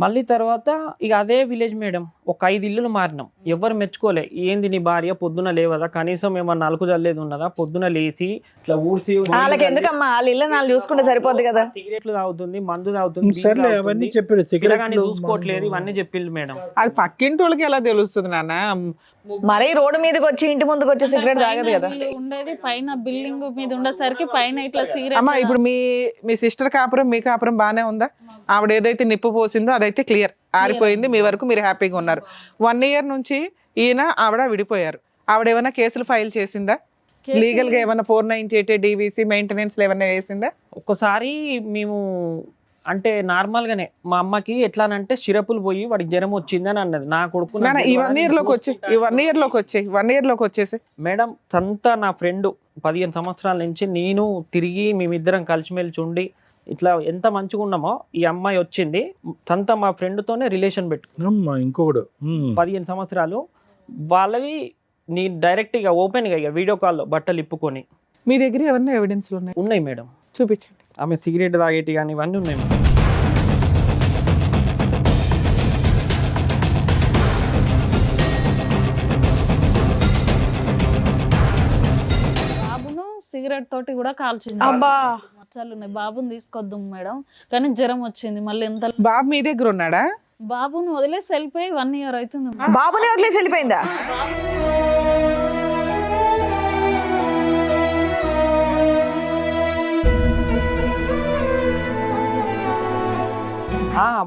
మళ్ళీ తర్వాత ఇక అదే విలేజ్ మేడం, ఒక 5 ఇల్లులు మారినాం, ఎవరు మెచ్చుకోలే. ఏంది నీ భార్య పొద్దున లేవదా, కనీసం ఏమన్నా నలుకు జల్లేది ఉన్నదా, పొద్దున లేచి ఇట్లా ఊడ్చి, వాళ్ళకి ఎందుకమ్మా, వాళ్ళ ఇల్లు నాలుగు చూసుకుంటే సరిపోద్ది కదా. సిగరెట్లు తాగుతుంది, మందు తాగుతుంది, అవన్నీ చెప్పాడు, సిగరెట్ చూసుకోవట్లేదు, ఇవన్నీ చెప్పింది మేడం. అది పక్కింటి వాళ్ళకి ఎలా తెలుస్తుంది నాన్న? మరీ రోడ్డు మీదకి వచ్చి ఇంటి ముందుకు వచ్చి సిగరెట్ తాగదు కదా. ఉండేది పైన బిల్డింగ్ మీద ఉండేసరికి పైన ఇట్లా సిగరెట్. అమ్మా, ఇప్పుడు మీ సిస్టర్ కాపురం, మీ కాపురం బానే ఉందా? ఆవిడ ఏదైతే నిప్పు పోసిందో అదైతే క్లియర్, ఆరిపోయింది, మీ వరకు మీరు హ్యాపీగా ఉన్నారు. 1 year నుంచి ఈయన ఆవిడ విడిపోయారు. ఆవిడ ఏమైనా కేసులు ఫైల్ చేసిందా? లీగల్ గా ఏమైనా 498 DVC మెయింటెనెన్స్ ఏమైనా వేసిందా? ఒక్కసారి మేము అంటే నార్మల్ గానే, మా అమ్మకి ఎట్లానంటే సిరపులు పోయి వాడికి జ్వరం వచ్చిందని అన్నది. నా కొడుకు ఈ 1 year లోకి వచ్చేసి మేడం, సంతా నా ఫ్రెండ్ 15 సంవత్సరాల నుంచి నేను తిరిగి మేమిద్దరం కలిసిమెలిసి ఉండి ఇట్లా ఎంత మంచిగా ఉన్నామో, ఈ అమ్మాయి వచ్చింది సంతా మా ఫ్రెండ్ తోనే రిలేషన్ పెట్టుకున్నాం. ఇంకొకడు 15 సంవత్సరాలు వాళ్ళది. నీ డైరెక్ట్ గా ఓపెన్ గా వీడియో కాల్లో బట్టలు ఇప్పుకొని మీ దగ్గర ఏమన్నా ఎవిడెన్స్లు ఉన్నాయి? ఉన్నాయి మేడం. చూపించండి. ఆమె సిగరెట్ తాగేటి కానీ ఇవన్నీ ఉన్నాయి మేడం. బాబును సిగరెట్ తోటి కూడా కాల్చింది. అబ్బా. మచ్చలు ఉన్నాయి. బాబుని తీసుకొద్దాం మేడం, కానీ జ్వరం వచ్చింది మళ్ళీ. ఎంత బాబు మీ దగ్గర ఉన్నాడా? బాబుని వదిలేసి వెళ్ళిపోయి 1 year అవుతుంది. బాబుని వదిలేసి వెళ్ళిపోయిందా?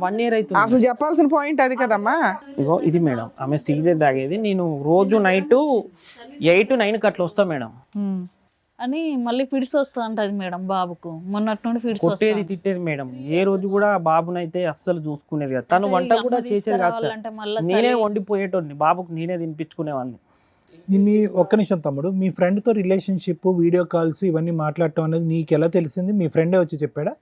1 year అవుతుంది. అసలు చెప్పాల్సిన పాయింట్ అది కదమ్మా. ఇగో ఇది మేడం, ఆమె సిగరెట్ తాగేది. నేను రోజు నైట్ 8-9 అట్లా వస్తా మేడం. అని మళ్ళీ ఫిడ్స్ వస్తా అంటది మేడం బాబుకు. మొన్నటి నుండి ఫిడ్స్ కొట్టేది వస్తాయి. తిట్టేది మేడం. ఏ రోజు కూడా బాబునైతే అస్సలు చూసుకునేది కదా. తను వంట కూడా చేసేది కాదు సార్. అంటే మళ్ళీ నేనే వండిపోయేటోడిని, బాబుకు నేనే తినిపించుకునేవాడిని. మీ ఒక్క నిమిషం తమ్ముడు, మీ ఫ్రెండ్తో రిలేషన్షిప్, వీడియో కాల్స్ ఇవన్నీ మాట్లాడటం అనేది నీకు ఎలా తెలిసింది? మీ ఫ్రెండే వచ్చి చెప్పాడా?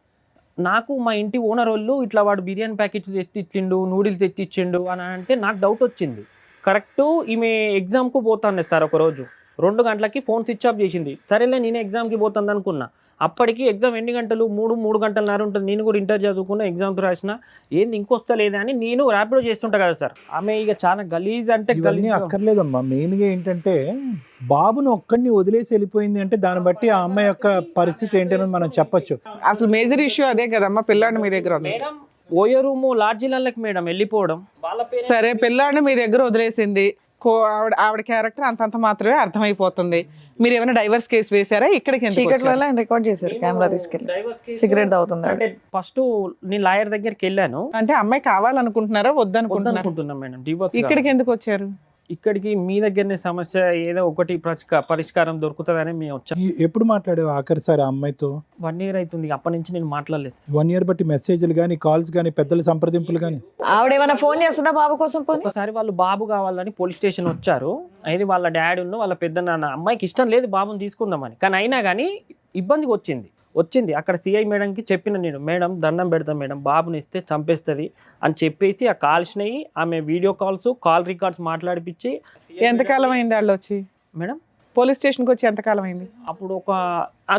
నాకు మా ఇంటి ఓనర్ వాళ్ళు ఇట్లా వాడు బిర్యానీ ప్యాకెట్స్ తెచ్చిచ్చిండు, నూడిల్స్ తెచ్చిచ్చిండు అని అంటే నాకు డౌట్ వచ్చింది. కరెక్ట్ ఈమె ఎగ్జామ్కు పోతాండే సార్. ఒకరోజు 2 గంటలకి ఫోన్ స్విచ్ ఆఫ్ చేసింది. సరేలే నేను ఎగ్జామ్కి పోతాను అనుకున్నా. అప్పటికి ఎగ్జామ్ ఎన్ని గంటలు? 3 గంటలన్నర ఉంటుంది. నేను కూడా ఇంటర్ చదువుకున్నా, ఎగ్జామ్కి రాసిన. ఏంది ఇంకొస్తలేదా అని నేను ర్యాపిడో చేస్తుంటా కదా సార్. ఆమె ఇక చాలా గలీజ్ అంటే ఇవన్నీ గలీజ్. అక్కర్లేదమ్మా. మెయిన్గా ఏంటంటే బాబును ఒక్కడిని వదిలేసి వెళ్ళిపోయింది అంటే దాన్ని బట్టి ఆ అమ్మాయి యొక్క పరిస్థితి ఏంటనేది మనం చెప్పొచ్చు. అసలు మేజర్ ఇష్యూ అదే కదమ్మా. పిల్లాడిని మీ దగ్గర ఉంది. మేడం ఓయో రూము లాడ్జీలకి మేడం వెళ్ళిపోవడం. వాళ్ళ పేరు సరే, పిల్లాడిని మీ దగ్గర వదిలేసింది. ఆవిడ క్యారెక్టర్ అంతంత మాత్రమే అర్థమైపోతుంది. మీరు ఏమైనా డైవర్స్ కేసు వేసారా? ఇక్కడికి ఎందుకు చీకట్లో వచ్చారు? ఆయన రికార్డ్ చేశారు, కెమెరా తీసుకెళ్ళి. సిగరెట్ తాగుతుంది. అంటే ఫస్ట్ నేను లాయర్ దగ్గరికి వెళ్ళాను. అంటే అమ్మాయి కావాలనుకుంటున్నారా వద్దనుకుంటున్నారా? వద్దనుకుంటున్నాం మేడం, డివోర్స్. ఇక్కడికి ఎందుకు వచ్చారు? ఇక్కడికి మీ దగ్గరనే సమస్య ఏదో ఒకటి పరిష్కారం దొరుకుతుందని మేము వచ్చాం. ఎప్పుడు మాట్లాడావు ఆఖరిసారి ఆ అమ్మాయితో? 1 year అవుతుంది. అప్పటి నుంచి నేను మాట్లాడలేదు. 1 year బట్టి మెసేజ్లు కానీ, కాల్స్ కానీ, పెద్దల సంప్రదింపులు కానీ? ఆవిడ ఏమైనా ఫోన్ చేస్తుందా బాబు కోసం? పోనీ ఒకసారి వాళ్ళు బాబు కావాలని పోలీస్ స్టేషన్ వచ్చారు. అయితే వాళ్ళ డాడీ ఉన్న వాళ్ళ పెద్ద నాన్న, అమ్మాయికి ఇష్టం లేదు బాబుని తీసుకుందామని. కానీ అయినా కానీ ఇబ్బందికి వచ్చింది. అక్కడ సిఐ మేడంకి చెప్పిన నేను, మేడం దండం పెడతాం మేడం, బాబుని ఇస్తే చంపేస్తుంది అని చెప్పేసి ఆ కాల్స్నవి ఆమె వీడియో కాల్స్, కాల్ రికార్డ్స్ మాట్లాడిపించి. ఎంతకాలం అయింది వాళ్ళు వచ్చి? మేడం పోలీస్ స్టేషన్కి వచ్చి ఎంతకాలం అయింది? అప్పుడు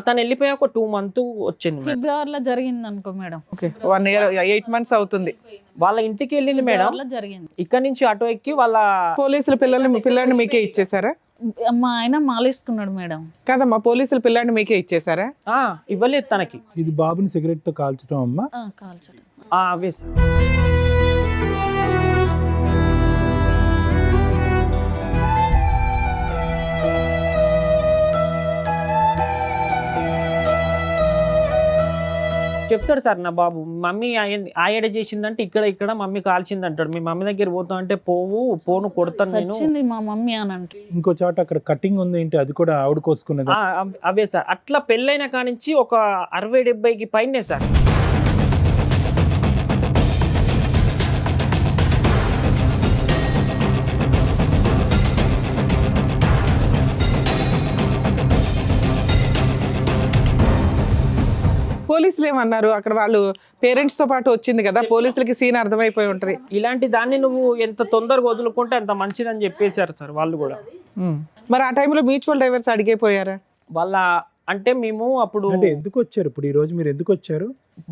తను వెళ్ళిపోయా ఒక 2 months వచ్చింది మేడం. ఫిబ్రవరిలో జరిగింది అనుకో మేడం. ఓకే, 1 year 8 months అవుతుంది. వాళ్ళ ఇంటికి వెళ్ళింది మేడం. ఫిబ్రవరిలో జరిగింది. ఇక్కడ నుంచి ఆటో ఎక్కి వాళ్ళ పోలీసులు పిల్లాడిని మీకే ఇచ్చేసారా? మా ఆయన మాలేస్తున్నాడు మేడం. కాదమ్మా, పోలీసులు పిల్లాడిని మీకే ఇచ్చేసారా? ఇవ్వలేదు తనకి. ఇది బాబుని సిగరెట్ తో కాల్చడం అమ్మా? కాల్చడం. అవే సార్. చెప్తాడు సార్ నా బాబు, మమ్మీ ఆయడ చేసిందంటే ఇక్కడ మమ్మీ కాల్చింది అంటాడు. మీ మమ్మీ దగ్గర పోతాం అంటే పోను కొడతాను నేను. వచ్చింది మా మమ్మీ అని అంటే. ఇంకో చోట అక్కడ కటింగ్ ఉంది ఏంటి, అది కూడా ఆవిడ కోసుకునేది? అవే సార్. అట్లా పెళ్ళైన కానించి ఒక 60-70కి పైనే సార్. పోలీసులు ఏమన్నారు? అక్కడ వాళ్ళు పేరెంట్స్ తో పాటు వచ్చింది కదా, పోలీసులకి సీన్ అర్థమైపోయి ఉంటది. ఇలాంటి దాన్ని నువ్వు ఎంత తొందరగా వదులుకుంటే అంత మంచిదని చెప్పేశారు సార్ వాళ్ళు కూడా. మరి ఆ టైంలో మ్యూచువల్ డైవర్స్ అడిగిపోయారా? వాళ్ళ అంటే మేము అప్పుడు అంటే ఎందుకు వచ్చారు ఇప్పుడు ఈ రోజు మీరు ఎందుకు వచ్చారు?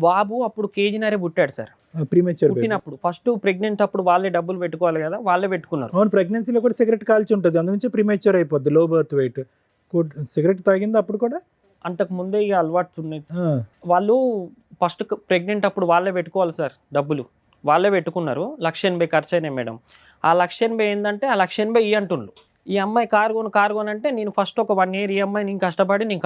బాబు అప్పుడు కేజీనరే పుట్టాడు సార్. ప్రీమెచ్యూర్ పుట్టినప్పుడు ఫస్ట్ ప్రెగ్నెంట్ అప్పుడు వాళ్ళే డబ్బులు పెట్టుకోవాలి కదా, వాళ్ళే పెట్టుకున్నారు. అవును, ప్రెగ్నెన్సీలో కూడా సిగరెట్ కాల్చి ఉంటుంది, అందుకే ప్రీమెచ్యూర్ అయిపోద్ది, లో బర్త్ వెయిట్. సిగరెట్ తాగింది అప్పుడు కూడా? అంతకు ముందే ఇక అలవాటు ఉన్నాయి. వాళ్ళు ఫస్ట్ ప్రెగ్నెంట్ అప్పుడు వాళ్ళే పెట్టుకోవాలి సార్, డబ్బులు వాళ్ళే పెట్టుకున్నారు. 1,80,000 ఖర్చు అయినాయి మేడం. ఆ 1,80,000 ఏంటంటే ఆ 1,80,000 ఈ అంటుండ్రు. ఈ అమ్మాయి కారుగొని అంటే నేను ఫస్ట్ ఒక 1 year ఈ అమ్మాయి నేను కష్టపడి నేను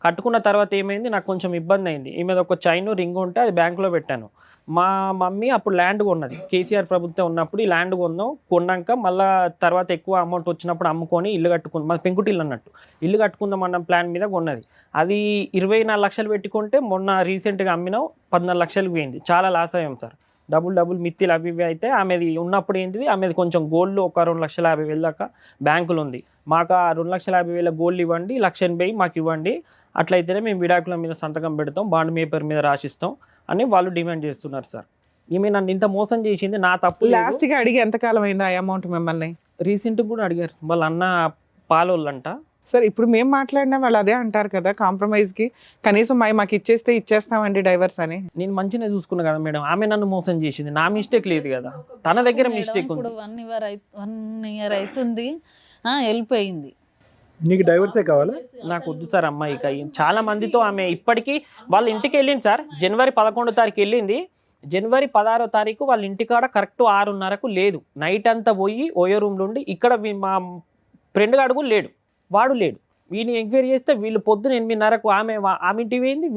కట్టుకున్న తర్వాత ఏమైంది, నాకు కొంచెం ఇబ్బంది అయింది. ఈ మీద ఒక చైన్ రింగ్ ఉంటే అది బ్యాంకులో పెట్టాను. మా మమ్మీ అప్పుడు ల్యాండ్ కొన్నది, కేసీఆర్ ప్రభుత్వం ఉన్నప్పుడు ఈ ల్యాండ్ కొన్నాక మళ్ళీ తర్వాత ఎక్కువ అమౌంట్ వచ్చినప్పుడు అమ్ముకొని ఇల్లు కట్టుకుంది. మాది పెంకుటిల్లు అన్నట్టు, ఇల్లు కట్టుకుందాం అన్న ప్లాన్ మీద కొన్నది. అది 24 లక్షలు పెట్టుకుంటే మొన్న రీసెంట్గా అమ్మినాం 14 లక్షలకు పోయింది. చాలా లాస్ అయ్యాం సార్. డబుల్ మిత్తిలు అవి ఇవి అయితే ఆమెది ఉన్నప్పుడు ఏంటిది, ఆమెది కొంచెం గోల్డ్ ఒక 2,50,000 దాకా బ్యాంకులు ఉంది. మాకు ఆ 2,50,000 గోల్డ్ ఇవ్వండి, 1,80,000 మాకు ఇవ్వండి, అట్లయితేనే మేము విడాకుల మీద సంతకం పెడతాం, బాండ్ పేపర్ మీద రాసిస్తాం అని వాళ్ళు డిమాండ్ చేస్తున్నారు సార్. ఈమె నన్ను ఇంత మోసం చేసింది, నా తప్పు. లాస్ట్ గా అడిగి ఎంతకాలం అయింది ఆ అమౌంట్ మిమ్మల్ని? రీసెంట్ కూడా అడిగారు వాళ్ళ అన్న పాలోళ్ళంట. సరే ఇప్పుడు మేము మాట్లాడినా వాళ్ళు అదే అంటారు కదా కాంప్రమైజ్కి, కనీసం మాకు ఇచ్చేస్తామండి డైవర్స్ అని. నేను మంచిగా చూసుకున్నా కదా మేడం, ఆమె నన్ను మోసం చేసింది, నా మిస్టేక్ లేదు కదా, తన దగ్గర మిస్టేక్ ఉంది. ఇప్పుడు 1 year అవుతుంది, వెళ్ళిపోయింది. నీకు డైవర్సే కావాలా? నాకు వద్దు సార్ అమ్మాయి. ఇక చాలా మందితో ఆమె ఇప్పటికీ వాళ్ళ ఇంటికి వెళ్ళింది సార్. జనవరి 11వ తారీఖు వెళ్ళింది, జనవరి 16వ తారీఖు వాళ్ళ ఇంటికాడ కరెక్ట్ 6:30కు లేదు. నైట్ అంతా పోయి ఓయో రూమ్లో ఉండి, ఇక్కడ మా ఫ్రెండ్ గాడు కూడా లేడు, వాడు లేడు. వీడిని ఎంక్వైరీ చేస్తే వీళ్ళు పొద్దున 8:30కు ఆమె ఇంటికి పోయింది,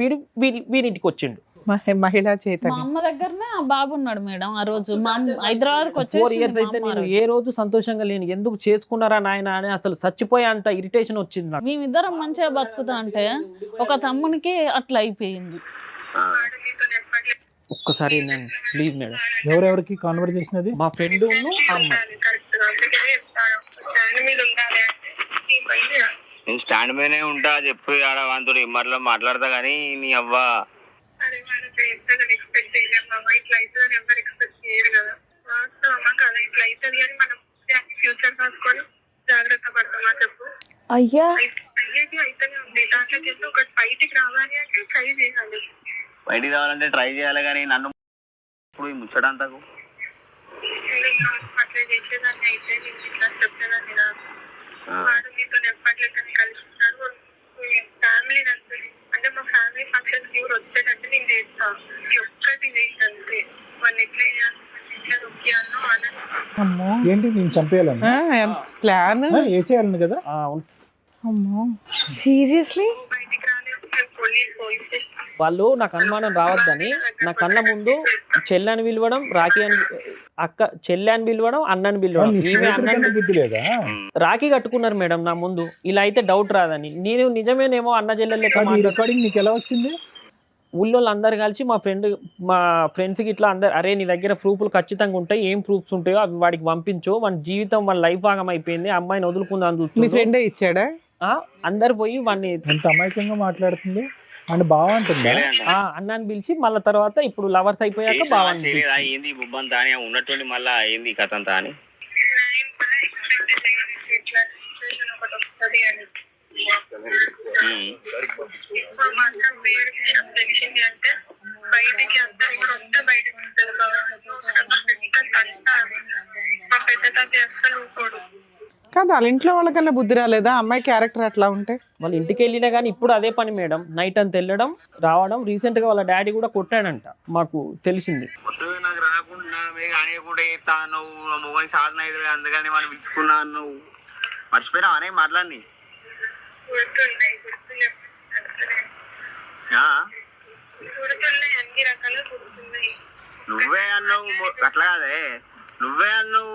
వీడింటికి వచ్చిండు. మహిళా మా చైతన్యం. అమ్మ దగ్గరనే ఆ బాబు ఉన్నాడు మేడం. ఆ రోజు మా హైదరాబాద్కి 4 years వచ్చేసి అయితే నేను ఏ రోజు సంతోషంగా లేను. ఎందుకు చేసుకున్నారా నాయన అని అసలు చచ్చిపోయే అంత ఇరిటేషన్ వచ్చింది నాకు. మేమిద్దరం మంచిగా బతుకుతా అంటే ఒక తమ్మునికి అట్లా అయిపోయింది. ఒక్కసారి నేను ప్లీజ్ మేడం. ఎవరెవరికి కాన్వర్జేషన్ అది? మా ఫ్రెండ్ అమ్మాయి. నేను స్టాండ్ మీదనే ఉంటా, చెప్పు ఆడ వాంతో ఇమ్మట్లో మాట్లాడతా కానీ నీ అవ్వ ఎక్స్పెక్ట్ చేయలేము. ఇట్లా అవుతుందని ఎవరు ఎక్స్పెక్ట్ చేయరు కదా. వాస్తవమ్మా కదా, ఇట్లా అవుతుంది అని మనం ఫ్యూచర్ రాసుకొని జాగ్రత్త పడతామా చెప్పు. అయ్యా అయ్యేది అయితేనే ఉంది. దాంట్లోకి వెళ్ళి ఒకటి బయటికి రావాలి అంటే ట్రై చేయాలి. బయటికి రావాలంటే ట్రై చేయాలి కానీ నన్ను ఇప్పుడు ఈ ముచ్చడంతకు అట్లా చేసేదాన్ని అయితే నేను ఇట్లా చెప్పేదాన్ని రాదు. వాడు నీతో ఎప్పట్లెక్కని కలిసి ఉంటారు. ఫ్యామిలీ అంటే మా ఫ్యామిలీ ఫంక్షన్స్ కూడా వచ్చేటట్టు నేను చేస్తా. ఈ ఒక్కటి చేయంతే. వాళ్ళు ఎట్లా చేయాలి, ఎట్లా దొక్కియాలో అని. ఏంటి నేను చంపేయాలని ప్లాన్ వేసేయాలని కదా? అవును. అమ్మో సీరియస్లీ బయటికి రాలేదు. పోలీస్ స్టేషన్ వాళ్ళు నాకు అనుమానం రావద్దని నా కళ్ళ ముందు చెల్లని పిలవడం, రాఖీ అని చెల్లి అని పిలవడం, అన్నని పిలవడం. నీ ఈమె స్నేహితుడికన్నా అన్నని బుద్ధి లేదా? రాఖీ కట్టుకున్నారు మేడం నా ముందు. ఇలా అయితే డౌట్ రాదని. నేను నిజమేనేమో అన్న చెల్లెలు లెక్క ఈ మాట్లాడు. రికార్డింగ్ నీకు ఎలా వచ్చింది? ఊళ్ళో అందరు కలిసి మా ఫ్రెండ్స్కి ఇట్లా అందరు, అరే నీ దగ్గర ప్రూఫ్లు ఖచ్చితంగా ఉంటాయి, ఏం ప్రూఫ్స్ ఉంటాయో అవి వాడికి పంపించు, మన జీవితం మన లైఫ్ భాగం అయిపోయింది, అమ్మాయిని వదులుకుందాం మీ చూస్తుంది. ఫ్రెండే ఇచ్చాడా? అందరు పోయి వాడిని ఎంత అమాయకంగా మాట్లాడుతుంది అని బాగా అంటుందా? అన్నాన్ని పిలిచి మళ్ళీ తర్వాత ఇప్పుడు లవర్స్ అయిపోయాక బాగుంది. ఏంది బుబ్బంతా అని ఉన్నటువంటి మళ్ళా ఏంది కథ అంతా అని నేను కూడా ఎక్స్పెక్ట్ చేయలేదు ఇట్లా సిచ్యువేషన్ ఒకటి వస్తుంది అని. ఇప్పుడు మాత్రం వేరే విషయం తెలిసింది అంటే బయటికి అందరు కూడా వస్తే బయటకు ఉంటుంది కాబట్టి మా పెద్ద తాత అస్సలు ఊకోడు. కాదు వాళ్ళ ఇంట్లో వాళ్ళకన్నా బుద్ధి రాలేదా అమ్మాయి క్యారెక్టర్ అట్లా ఉంటే? వాళ్ళ ఇంటికి వెళ్ళినా కానీ ఇప్పుడు అదే పని మేడం, నైట్ అంతా వెళ్ళడం రావడం. రీసెంట్ గా వాళ్ళ డాడీ కూడా కొట్టాడంట, మాకు తెలిసింది. మొత్తం నాకు రాకుండా మీకు అనేకుండా చేస్తా నువ్వు మొగని సాధన అయితే అందుకని మనం పిలుచుకున్నా నువ్వు మర్చిపోయినావు అనే మాట్లాడి గుర్తున్నాయి అన్ని రకాలు గుర్తున్నాయి. నువ్వే అన్నావు అట్లా కాదే, నువ్వే అన్నావు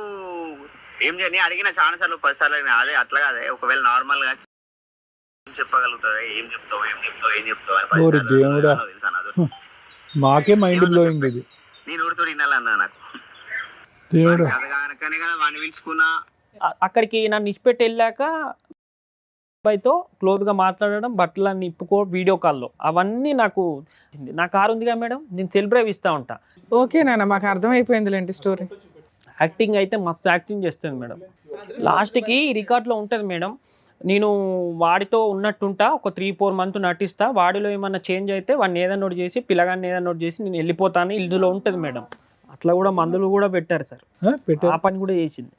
ఏం చేయని అడిగిన చాలా సార్లు 10 సార్లు అడిగిన. అదే అట్లా కాదే, ఒకవేళ నార్మల్ గా చెప్పగలుగుతావే, ఏం చెప్తావు ఓరి దేవుడా, తెలుసా నాదు మాకే మైండ్ బ్లోయింగ్ ఇది. నేను ఊరితో వినాలన్నా నాకు దేవుడు. కనుకనే కదా వాడిని పిలుచుకున్నా. అక్కడికి నన్ను ఇచ్చిపెట్టి వెళ్ళాక అబ్బాయితో క్లోజ్ గా మాట్లాడడం, బట్టలన్నీ ఇప్పుకో వీడియో కాల్లో, అవన్నీ నాకు. నా కారు ఉందిగా మేడం, నేను సెల్ఫ్ డ్రైవ్ ఇస్తా ఉంటా. ఓకే నాన్న, మాకు అర్థమైపోయిందిలేండి స్టోరీ. యాక్టింగ్ అయితే మస్తు యాక్టింగ్ చేస్తుంది మేడం. లాస్ట్కి రికార్డ్లో ఉంటుంది మేడం, నేను వాడితో ఉన్నట్టుంటా, ఒక 3-4 months నటిస్తా, వాడిలో ఏమన్నా చేంజ్ అయితే వాడిని ఏదన్నా నోట్ చేసి, పిల్లగాన్ని ఏదన్నా నోట్ చేసి నేను వెళ్ళిపోతాను, ఇందులో ఉంటుంది మేడం. అట్లా కూడా మందులు కూడా పెట్టారు సార్, ఆ పని కూడా చేసింది.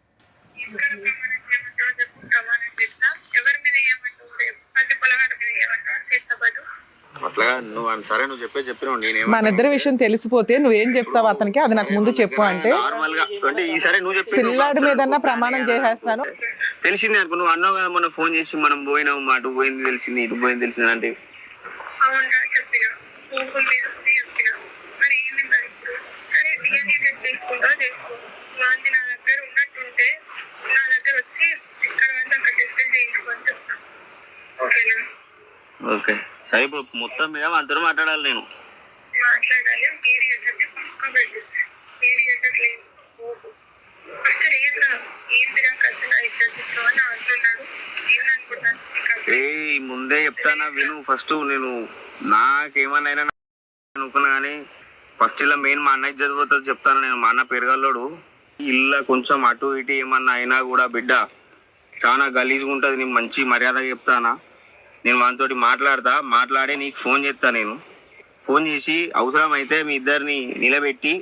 ఎవరి మీద ఏమంటారు, పసిపొలగాడి మీద ఏమంటారు, చేతబడు. అట్లా నువ్వు సరే నువ్వు చెప్పినావు. నేను మన ఇద్దరి విషయం తెలిసిపోతే నువ్వేం చెప్తావు అతనికి, అది నాకు ముందు చెప్పు అంటే నార్మల్ గా అంటే ఈసారి నువ్వు చెప్పి పిల్లాడి మీదన్నా ప్రమాణం చేసేస్తాను. తెలిసింది అనుకో, నువ్వు అన్నావు కదా మొన్న ఫోన్ చేసి మనం పోయినావు, అటు పోయింది తెలిసింది, ఇటు పోయింది తెలిసింది అంటే అవునా చెప్పిన ఊహుల మీద చెప్పిన. మరి ఏంది మరి ఇప్పుడు? సరే DNA టెస్ట్ చేసుకుంటా చేసుకో. వాళ్ళది నా దగ్గర ఉన్నట్టుంటే నా దగ్గర వచ్చి ఎక్కడ వల్ల అక్కడ టెస్టులు చేయించుకొని చెప్తా. ఓకేనా? ఓకే సరే. ఇప్పుడు మొత్తం మీద అందరూ మాట్లాడాలి, నేను మాట్లాడాలి. మీడియేటర్ని పక్క పెట్టు. మీడియేటర్ లేదు ఫస్ట్ రీజన్ ఏంటిరా కథ నా ఇద్దరు అని అంటున్నాడు. ఏమనుకుంటాను ముందే చెప్తానా విను. ఫస్ట్ నేను నాకేమన్నా అనుకున్నా కానీ ఫస్ట్ ఇలా మెయిన్ మా అన్నయ్య చదిపోతుంది చెప్తాను నేను. మా అన్న పెరగల్లోడు ఇల్లు కొంచెం అటు ఇటు ఏమన్నా అయినా కూడా బిడ్డ చాలా గలీజ్గా ఉంటుంది. నేను మంచి మర్యాదగా చెప్తానా, నేను వానితోటి మాట్లాడి నీకు ఫోన్ చేస్తా. నేను ఫోన్ చేసి అవసరం అయితే మీ ఇద్దరిని నిలబెట్టి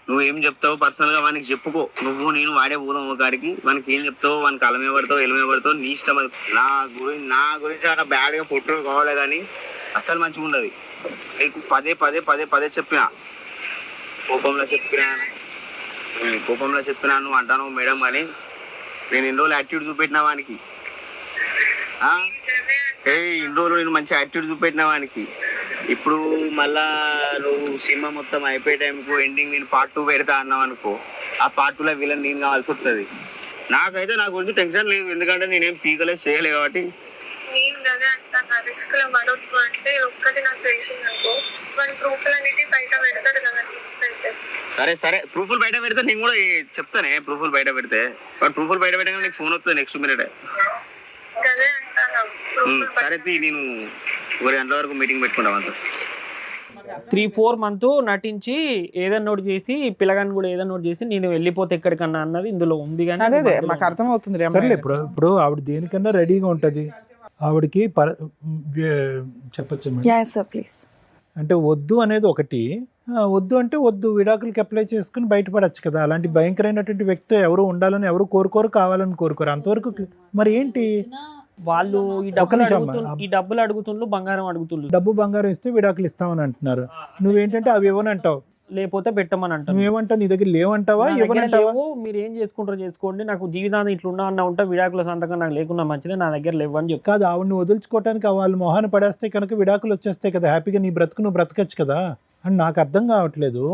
నువ్వేం చెప్తావు పర్సనల్గా వానికి చెప్పుకో. నువ్వు నేను వాడే పోదాం ఒకడికి, వానికి ఏం చెప్తావు, వానికి అలమే పడతావు ఎలమే పడతావు నీ ఇష్టం. అది నా గురించి చాలా బ్యాడ్గా ఫోటో కావాలి కానీ అస్సలు మంచిగా ఉండదు. నీకు పదే చెప్పిన, కోపంలో చెప్పినా నువ్వు అంటాను మేడం అని. నేను ఇన్ని రోజులు యాటిట్యూడ్ చూపెట్టిన వానికి, ఇన్ని రోజులు నేను మంచి యాటిట్యూడ్ చూపెట్టిన వానికి. ఇప్పుడు మళ్ళా నువ్వు సినిమా మొత్తం అయిపోయే టైంకు ఎండింగ్ నేను పార్ట్ 2 పెడతా అన్నావు అనుకో, ఆ పార్ట్ 2లో విలన్ నేను కావాల్సి వస్తుంది. నాకైతే నా గురించి టెన్షన్ లేదు, ఎందుకంటే నేనేం పీకలేదు చేయలేదు కాబట్టి. నేను అదే అంటాను, రిస్క్ లో పడొద్దు అంటే ఒక్కటి నాకు తెలిసింది అనుకో, వాడి ప్రూఫ్లన్నిటి బయట పెడతాడు కదా. సరే ప్రూఫ్లు బయట పెడితే నేను కూడా చెప్తానే. ప్రూఫ్లు బయట పెడితే ప్రూఫ్లు బయట పెట్టగానే నీకు ఫోన్ వస్తుంది నెక్స్ట్ మినిట్. అదే అంటాను. సరే నేను 1 గంటల వరకు మీటింగ్ పెట్టుకుంటాం అంత. 3-4 months నటించి ఏదన్నా ఒకటి చేసి పిల్లగాని కూడా ఏదన్నా ఒకటి చేసి నేను వెళ్ళిపోతే ఎక్కడికన్నా అన్నది ఇందులో ఉంది. కానీ అదే మాకు అర్థం అవుతుంది. సరేలే, ఇప్పుడు ఆవిడ దేనికన్నా రెడీగా ఉంటుంది. ఆవిడకి చెప్పచ్చు యా సార్ ప్లీజ్. అంటే వద్దు అనేది ఒకటి, వద్దు అంటే వద్దు, విడాకులకి అప్లై చేసుకుని బయటపడచ్చు కదా. అలాంటి భయంకరమైనటువంటి వ్యక్తి ఎవరు ఉండాలని ఎవరు కోరుకోరు, కావాలని కోరుకోరు. అంతవరకు మరి ఏంటి వాళ్ళు ఈ డబ్బులు అడుగుతుండ్రు, బంగారం అడుగుతుండ్రు. డబ్బు బంగారం ఇస్తే విడాకులు ఇస్తామని అంటున్నారు. నువ్వేంటంటే అవి ఇవ్వనంటావు, లేకపోతే పెట్టమని అంటావు. నువ్వేమంటావు, నీ దగ్గర లేవంటావా ఇవ్వనంటావా? మీరు ఏం చేసుకుంటారో చేసుకోండి, నాకు జీవితాన్ని ఇట్లా ఉన్నా ఉంటా, విడాకుల సంతకం నాకు లేకుండా మంచిదే, నా దగ్గర లేవని చెప్పి. కాదు, ఆవిడని వదులుచుకోవటానికి వాళ్ళు మొహాన పడేస్తే కనుక విడాకులు వచ్చేస్తాయి కదా, హ్యాపీగా నీ బ్రతుకు నువ్వు బ్రతకచ్చు కదా అని నాకు అర్థం కావట్లేదు.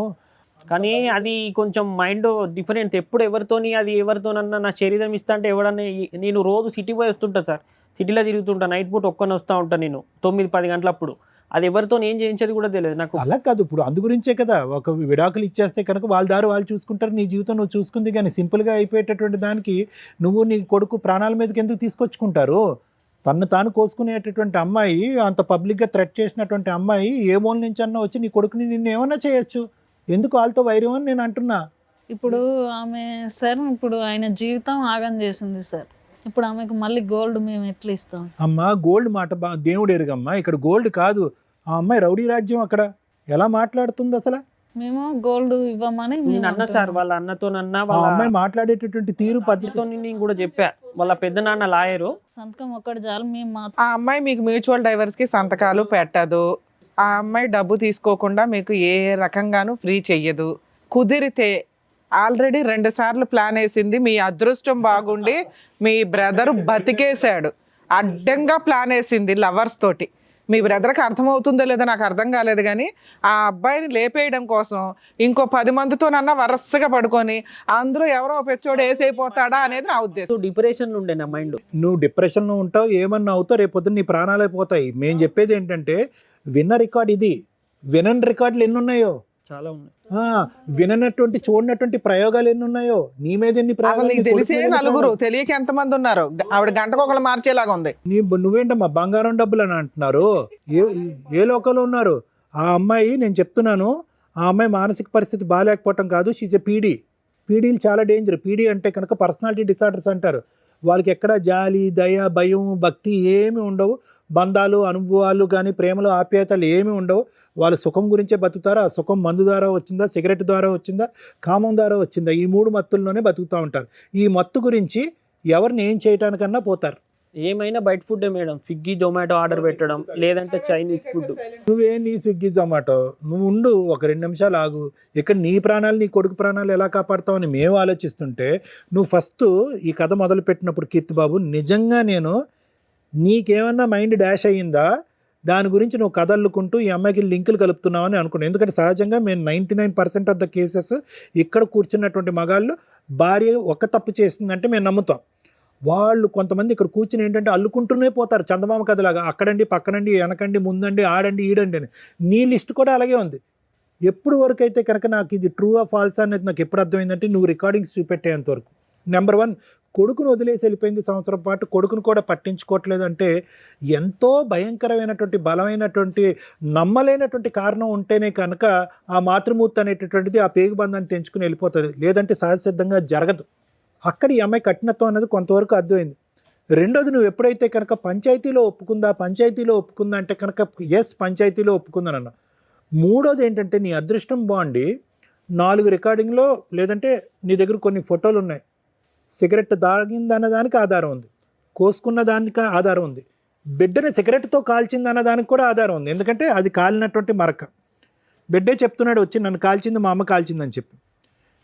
కానీ అది కొంచెం మైండ్ డిఫరెంట్. ఎప్పుడు ఎవరితోనన్నా నా శరీరం ఇస్తా అంటే ఎవడన్నా, నేను రోజు సిటీ పోయి వస్తుంటా సార్, సిటీలో తిరుగుతుంటా, నైట్ పూట ఒక్కనే వస్తూ ఉంటాను నేను 9-10 గంటలప్పుడు. అది ఎవరితో ఏం చేయించేది కూడా తెలియదు నాకు. అలా కాదు, ఇప్పుడు అందు గురించే కదా ఒక విడాకులు ఇచ్చేస్తే కనుక వాళ్ళ దారి వాళ్ళు చూసుకుంటారు, నీ జీవితం నువ్వు చూసుకుంది. కానీ సింపుల్గా అయిపోయేటటువంటి దానికి నువ్వు నీ కొడుకు ప్రాణాల మీదకి ఎందుకు తీసుకొచ్చుకుంటారు? తను తాను కోసుకునేటటువంటి అమ్మాయి, అంత పబ్లిక్గా థ్రెట్ చేసినటువంటి అమ్మాయి ఏ మూల నుంచి అన్నా వచ్చి నీ కొడుకుని నిన్ను ఏమన్నా చేయొచ్చు. ఎందుకు వాళ్ళతో వైరం అని నేను అంటున్నా. ఇప్పుడు ఆమె సార్, ఇప్పుడు ఆయన జీవితం ఆగం చేసింది సార్. ఇప్పుడు ఆమెకు మళ్ళీ గోల్డ్ మేము ఎట్లా ఇస్తాం? అమ్మా గోల్డ్ మాట దేవుడు ఎరుగమ్మా, ఇక్కడ గోల్డ్ కాదు. ఆ అమ్మాయి రౌడీ రాజ్యం, అక్కడ ఎలా మాట్లాడుతుంది అసలు? మేము గోల్డ్ ఇవ్వమని నేను అన్న సార్, వాళ్ళ అన్నతోనన్నా ఆ అమ్మాయి మాట్లాడేటటువంటి తీరు పద్ధతితో నేను కూడా చెప్పా. వాళ్ళ పెద్ద నాన్న లాయరు, సంతకం ఒక్కటి చాలు. మేము ఆ అమ్మాయి మీకు మ్యూచువల్ డైవర్స్ కి సంతకాలు పెట్టదు. ఆ అమ్మాయి డబ్బు తీసుకోకుండా మీకు ఏ రకంగానూ ఫ్రీ చెయ్యదు. కుదిరితే ఆల్రెడీ 2 సార్లు ప్లాన్ వేసింది. మీ అదృష్టం బాగుండి మీ బ్రదర్ బతికేశాడు. అడ్డంగా ప్లాన్ వేసింది లవర్స్ తోటి. మీ బ్రదర్కి అర్థమవుతుందో లేదో నాకు అర్థం కాలేదు, కానీ ఆ అబ్బాయిని లేపేయడం కోసం ఇంకో 10 మందితోనన్నా వరుసగా పడుకొని అందులో ఎవరో పెచ్చోడు వేసైపోతాడా అనేది నా ఉద్దేశం. డిప్రెషన్ ఉండే నా మైండ్. నువ్వు డిప్రెషన్లో ఉంటావు, ఏమన్నా అవుతావు, రేపొద్దున నీ ప్రాణాలు అయిపోతాయి. మేము చెప్పేది ఏంటంటే విన్న రికార్డ్ ఇది, వినని రికార్డులు ఎన్ని ఉన్నాయో చాలా ఉన్నాయి. విననటువంటి చూడనటువంటి ప్రయోగాలు ఎన్ని ఉన్నాయో, నీ మీద ఎన్ని ప్రయోగాలు. తెలిసే నలుగురు, తెలియక ఎంతమంది ఉన్నారు. ఆవిడ గంటకు ఒకళ్ళు మార్చేలాగా ఉంది. నువ్వేంటమ్మా బంగారం డబ్బులు అని అంటున్నారు? ఏ లోకంలో ఉన్నారు? ఆ అమ్మాయి, నేను చెప్తున్నాను, ఆ అమ్మాయి మానసిక పరిస్థితి బాగాలేకపోవటం కాదు, షీజ్ ఎ పీడీ. పీడీలు చాలా డేంజర్. పీడీ అంటే కనుక పర్సనాలిటీ డిసార్డర్స్ అంటారు. వాళ్ళకి ఎక్కడ జాలి, దయ, భయం, భక్తి ఏమి ఉండవు. బంధాలు, అనుభవాలు కానీ ప్రేమలు, ఆప్యాయతలు ఏమి ఉండవు. వాళ్ళు సుఖం గురించే బతుకుతారు. ఆ సుఖం మందు ద్వారా వచ్చిందా, సిగరెట్ ద్వారా వచ్చిందా, కామం ద్వారా వచ్చిందా, ఈ 3 మత్తుల్లోనే బతుకుతూ ఉంటారు. ఈ మత్తు గురించి ఎవరిని ఏం చేయటానికన్నా పోతారు. ఏమైనా బయట food madam, Swiggy Zomato order పెట్టడం, లేదంటే చైనీస్ ఫుడ్. నువ్వే నీ స్విగ్గీ జొమాటో, నువ్వు ఉండు, ఒక 2 నిమిషాలు ఆగు. ఇక్కడ నీ ప్రాణాలు, నీ కొడుకు ప్రాణాలు ఎలా కాపాడుతావని మేము ఆలోచిస్తుంటే, నువ్వు ఫస్ట్ ఈ కథ మొదలుపెట్టినప్పుడు కీర్తిబాబు, నిజంగా నేను నీకేమన్నా మైండ్ డాష్ అయ్యిందా, దాని గురించి నువ్వు కథల్లుకుంటూ ఈ అమ్మాయికి లింకులు కలుపుతున్నావు అని అనుకున్నాను. ఎందుకంటే సహజంగా మేము 99% ఆఫ్ ద కేసెస్ ఇక్కడ కూర్చున్నటువంటి మగాళ్ళు భార్య ఒక తప్పు చేసిందంటే మేము నమ్ముతాం. వాళ్ళు కొంతమంది ఇక్కడ కూర్చుని ఏంటంటే అల్లుకుంటూనే పోతారు, చందమామ కథలాగా. అక్కడండి, పక్కనండి, వెనకండి, ముందండి, ఆడండి, ఈడండి అని. నీ లిస్ట్ కూడా అలాగే ఉంది. ఎప్పుడు వరకు అయితే కనుక నాకు ఇది ట్రూ ఆ ఫాల్స్ అనేది నాకు ఎప్పుడు అర్థమైందంటే, నువ్వు రికార్డింగ్స్ చూపెట్టేంత వరకు. నెంబర్ 1, కొడుకును వదిలేసి వెళ్ళిపోయింది, సంవత్సరం పాటు కొడుకును కూడా పట్టించుకోవట్లేదు అంటే ఎంతో భయంకరమైనటువంటి, బలమైనటువంటి, నమ్మలేనటువంటి కారణం ఉంటేనే కనుక ఆ మాతృమూర్తి అనేటటువంటిది ఆ పేగుబంధాన్ని తెంచుకుని వెళ్ళిపోతుంది. లేదంటే సహజసిద్ధంగా జరగదు. అక్కడ ఈ అమ్మాయి కఠినత్వం అనేది కొంతవరకు అర్థమైంది. రెండోది, నువ్వు ఎప్పుడైతే కనుక పంచాయతీలో ఒప్పుకుందా అంటే కనుక ఎస్ పంచాయతీలో ఒప్పుకుందానన్న. మూడోది ఏంటంటే, నీ అదృష్టం బాగుండి 4 రికార్డింగ్లో లేదంటే నీ దగ్గర కొన్ని ఫోటోలు ఉన్నాయి. సిగరెట్ తాగిందన్న దానికి ఆధారం ఉంది, కోసుకున్న దానికి ఆధారం ఉంది, బిడ్డని సిగరెట్తో కాల్చిందన్న దానికి కూడా ఆధారం ఉంది. ఎందుకంటే అది కాలినటువంటి మరక. బిడ్డే చెప్తున్నాడు వచ్చి నన్ను కాల్చింది మా అమ్మ కాల్చిందని చెప్పి.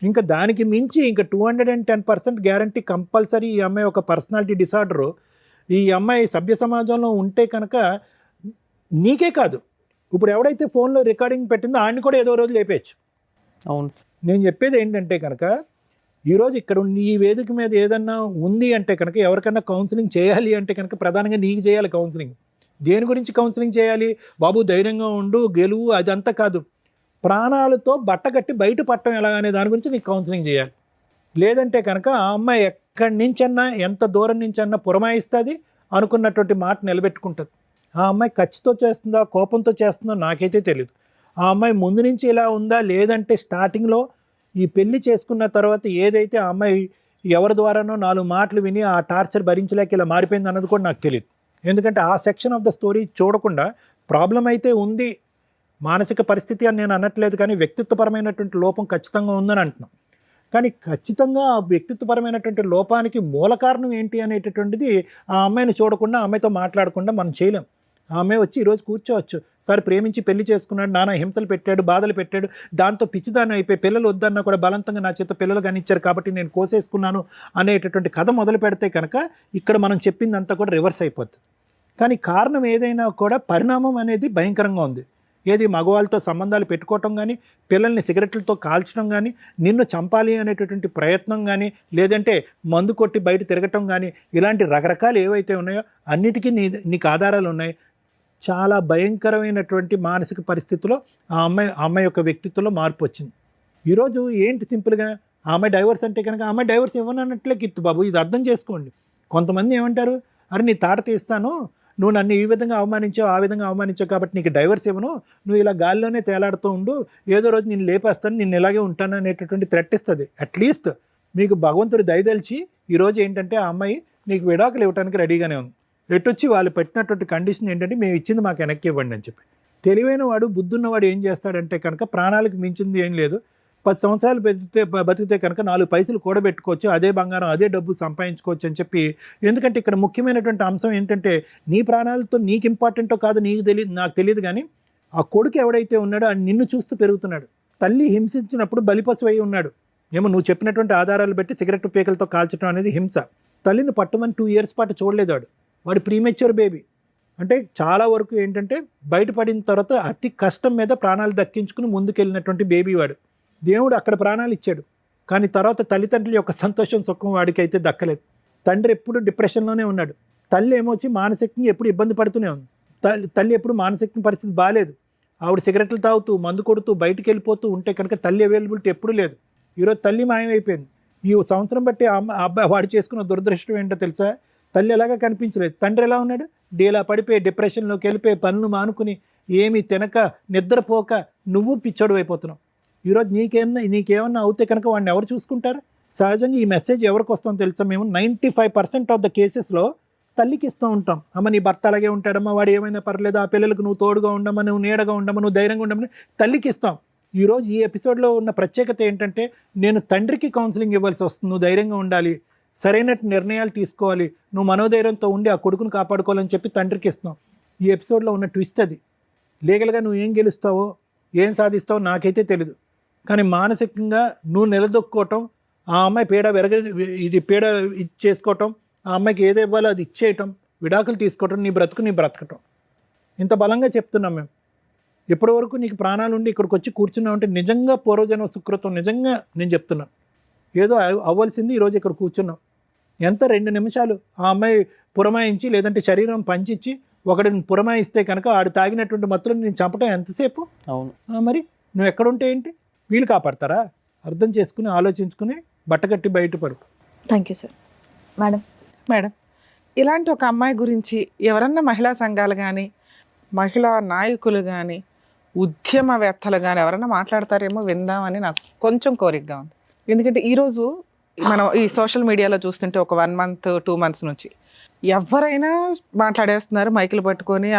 ఇంకా దానికి మించి ఇంకా 210% గ్యారంటీ కంపల్సరీ ఈ అమ్మాయి ఒక పర్సనాలిటీ డిసార్డరు. ఈ అమ్మాయి సభ్య సమాజంలో ఉంటే కనుక నీకే కాదు, ఇప్పుడు ఎవడైతే ఫోన్లో రికార్డింగ్ పెట్టిందో ఆయన్ని కూడా ఏదో రోజు లేపేయచ్చు. అవును. నేను చెప్పేది ఏంటంటే కనుక ఈరోజు ఇక్కడ ఈ వేదిక మీద ఏదన్నా ఉంది అంటే కనుక ఎవరికన్నా కౌన్సిలింగ్ చేయాలి అంటే కనుక ప్రధానంగా నీకు చేయాలి కౌన్సిలింగ్. దేని గురించి కౌన్సిలింగ్ చేయాలి? బాబు ధైర్యంగా ఉండు, గెలువు, అదంతా కాదు. ప్రాణాలతో బట్టగట్టి బయట పట్టడం ఎలా అనే దాని గురించి నీకు కౌన్సిలింగ్ చేయాలి. లేదంటే కనుక ఆ అమ్మాయి ఎక్కడి నుంచన్నా ఎంత దూరం నుంచన్నా పురమాయిస్తుంది, అనుకున్నటువంటి మాట నిలబెట్టుకుంటుంది. ఆ అమ్మాయి ఖర్చుతో చేస్తుందా కోపంతో చేస్తుందో నాకైతే తెలియదు. ఆ అమ్మాయి ముందు నుంచి ఇలా ఉందా, లేదంటే స్టార్టింగ్లో ఈ పెళ్లి చేసుకున్న తర్వాత ఏదైతే ఆ అమ్మాయి ఎవరి ద్వారానో 4 మాటలు విని ఆ టార్చర్ భరించలేక ఇలా మారిపోయింది అన్నది కూడా నాకు తెలియదు. ఎందుకంటే ఆ సెక్షన్ ఆఫ్ ద స్టోరీ చూడకుండా ప్రాబ్లం అయితే ఉంది, మానసిక పరిస్థితి అని నేను అనట్లేదు, కానీ వ్యక్తిత్వపరమైనటువంటి లోపం ఖచ్చితంగా ఉందని అంటున్నాను. కానీ ఖచ్చితంగా ఆ వ్యక్తిత్వపరమైనటువంటి లోపానికి మూల కారణం ఏంటి అనేటటువంటిది ఆ అమ్మాయిని చూడకుండా, ఆ అమ్మాయితో మాట్లాడకుండా మనం చేయలేం. ఆ అమ్మాయి వచ్చి ఈరోజు కూర్చోవచ్చు, సార్ ప్రేమించి పెళ్లి చేసుకున్నాడు, నానా హింసలు పెట్టాడు, బాధలు పెట్టాడు, దాంతో పిచ్చిదాన్ని అయిపోయి పిల్లలు వద్దన్నా కూడా బలవంతంగా నా చేత పిల్లలు కానిచ్చారు కాబట్టి నేను కోసేసుకున్నాను అనేటటువంటి కథ మొదలు పెడితే కనుక ఇక్కడ మనం చెప్పిందంతా కూడా రివర్స్ అయిపోద్ది. కానీ కారణం ఏదైనా కూడా పరిణామం అనేది భయంకరంగా ఉంది. ఏది మగవాళ్ళతో సంబంధాలు పెట్టుకోవటం కానీ, పిల్లల్ని సిగరెట్లతో కాల్చడం కానీ, నిన్ను చంపాలి అనేటటువంటి ప్రయత్నం కానీ, లేదంటే మందు కొట్టి బయట తిరగటం కానీ, ఇలాంటి రకరకాలు ఏవైతే ఉన్నాయో అన్నిటికీ నీకు ఆధారాలు ఉన్నాయి. చాలా భయంకరమైనటువంటి మానసిక పరిస్థితిలో ఆ అమ్మాయి యొక్క వ్యక్తిత్వంలో మార్పు వచ్చింది. ఈరోజు ఏంటి సింపుల్గా ఆ అమ్మాయి డైవర్స్ అంటే కనుక ఆ అమ్మాయి డైవర్స్ ఇవ్వనన్నట్లే కిత్తు బాబు, ఇది అర్థం చేసుకోండి. కొంతమంది ఏమంటారు, అరే నీ తాట తీస్తాను, నువ్వు నన్ను ఈ విధంగా అవమానించావు ఆ విధంగా అవమానించావు కాబట్టి నీకు డైవర్స్ ఇవ్వను, నువ్వు ఇలా గాల్లోనే తేలాడుతూ ఉండు, ఏదో రోజు నేను లేపేస్తాను, నేను ఇలాగే ఉంటాను అనేటటువంటి థ్రెట్ ఇస్తుంది. అట్లీస్ట్ మీకు భగవంతుడు దయదలిచి ఈరోజు ఏంటంటే ఆ అమ్మాయి నీకు విడాకులు ఇవ్వడానికి రెడీగానే ఉంది. ఎట్టొచ్చి వాళ్ళు పెట్టినటువంటి కండిషన్ ఏంటంటే మేము ఇచ్చింది మాకు వెనక్కి ఇవ్వండి అని చెప్పి. తెలివైన వాడు బుద్ధున్నవాడు ఏం చేస్తాడంటే కనుక ప్రాణాలకు మించింది ఏం లేదు, 10 సంవత్సరాలు బతికితే కనుక 4 పైసలు కూడబెట్టుకోవచ్చు, అదే బంగారం అదే డబ్బు సంపాదించుకోవచ్చు అని చెప్పి. ఎందుకంటే ఇక్కడ ముఖ్యమైనటువంటి అంశం ఏంటంటే నీ ప్రాణాలతో నీకు ఇంపార్టెంటో కాదు నాకు తెలియదు, కానీ ఆ కొడుకు ఎవడైతే ఉన్నాడో ఆ నిన్ను చూస్తూ పెరుగుతున్నాడు. తల్లి హింసించినప్పుడు బలిపశు అయి ఉన్నాడు. ఏమో నువ్వు చెప్పినటువంటి ఆధారాలు బట్టి సిగరెట్ పీకలతో కాల్చడం అనేది హింస. తల్లిని పట్టుమని 2 years పాటు చూడలేదు వాడు ప్రీమెచ్యూర్ బేబీ. అంటే చాలా వరకు ఏంటంటే బయటపడిన తర్వాత అతి కష్టం మీద ప్రాణాలు దక్కించుకుని ముందుకెళ్ళినటువంటి బేబీ వాడు. దేవుడు అక్కడ ప్రాణాలు ఇచ్చాడు, కానీ తర్వాత తల్లిదండ్రుల యొక్క సంతోషం సుఖం వాడికి అయితే దక్కలేదు. తండ్రి ఎప్పుడు డిప్రెషన్లోనే ఉన్నాడు, తల్లి ఏమొచ్చి మానసికంగా ఎప్పుడు ఇబ్బంది పడుతూనే ఉంది. తల్లి ఎప్పుడు మానసిక పరిస్థితి బాగాలేదు. ఆవిడ సిగరెట్లు తాగుతూ మందు కొడుతూ బయటికి వెళ్ళిపోతూ ఉంటే కనుక తల్లి అవైలబిలిటీ ఎప్పుడూ లేదు. ఈరోజు తల్లి మాయమైపోయింది. ఈ సంవత్సరం బట్టి ఆ అబ్బాయి వాడు చేసుకున్న దురదృష్టం ఏంటో తెలుసా, తల్లి ఎలాగా కనిపించలేదు, తండ్రి ఎలా ఉన్నాడు, డీలా పడిపోయి డిప్రెషన్లోకి వెళ్ళిపోయి పనులు మానుకుని ఏమీ తినక నిద్రపోక నువ్వు పిచ్చోడు అయిపోతున్నావు. ఈరోజు నీకేమన్నా అవుతే కనుక వాడిని ఎవరు చూసుకుంటారు? సహజంగా ఈ మెసేజ్ ఎవరికి వస్తుందో తెలుసా, మేము 95% ఆఫ్ ద కేసెస్లో తల్లికి ఇస్తూ ఉంటాం. అమ్మ నీ భర్త అలాగే ఉంటాడమ్మా, వాడు ఏమైనా పర్లేదు, ఆ పిల్లలకు నువ్వు తోడుగా ఉండమ్మా, నువ్వు నీడగా ఉండమ్మా, నువ్వు ధైర్యంగా ఉండమని తల్లికి ఇస్తాం. ఈరోజు ఈ ఎపిసోడ్లో ఉన్న ప్రత్యేకత ఏంటంటే నేను తండ్రికి కౌన్సిలింగ్ ఇవ్వాల్సి వస్తుంది. నువ్వు ధైర్యంగా ఉండాలి, సరైన నిర్ణయాలు తీసుకోవాలి, నువ్వు మనోధైర్యంతో ఉండి ఆ కొడుకును కాపాడుకోవాలని చెప్పి తండ్రికి ఇస్తున్నాం. ఈ ఎపిసోడ్లో ఉన్న ట్విస్ట్ అది. లీగల్గా నువ్వు ఏం గెలుస్తావో ఏం సాధిస్తావో నాకైతే తెలీదు, కానీ మానసికంగా నువ్వు నిలదొక్కోవటం, ఆ అమ్మాయి పీడ ఇచ్చేసుకోవటం, ఆ అమ్మాయికి ఏది ఇవ్వాలో అది ఇచ్చేయటం, విడాకులు తీసుకోవటం, నీ బ్రతకటం. ఇంత బలంగా చెప్తున్నాం మేము. ఎప్పటి వరకు నీకు ప్రాణాలు ఉండి ఇక్కడికి వచ్చి కూర్చున్నావు అంటే నిజంగా పూర్వజన్మ సుకృతం. నిజంగా నేను చెప్తున్నాను, ఏదో అవ్వాల్సింది ఈరోజు ఇక్కడ కూర్చున్నాం. ఎంత 2 నిమిషాలు ఆ అమ్మాయి పురమాయించి లేదంటే శరీరం పంచిచ్చి ఒకడిని పురమాయిస్తే కనుక ఆడు తాగినటువంటి మత్తులు నేను చంపటం ఎంతసేపు? అవును. మరి నువ్వు ఎక్కడుంటే ఏంటి, వీళ్ళు కాపాడతారా? అర్థం చేసుకుని ఆలోచించుకుని బట్టగట్టి బయటపడు. Thank you sir. మేడం, ఇలాంటి ఒక అమ్మాయి గురించి ఎవరన్నా మహిళా సంఘాలు కానీ మహిళా నాయకులు కానీ ఉద్యమవేత్తలు కానీ ఎవరన్నా మాట్లాడతారేమో విందామని నాకు కొంచెం కోరికగా ఉంది. ఎందుకంటే ఈరోజు మనం ఈ సోషల్ మీడియాలో చూస్తుంటే ఒక 1 month 2 months నుంచి ఎవరైనా మాట్లాడేస్తున్నారు మైకులు పట్టుకొని.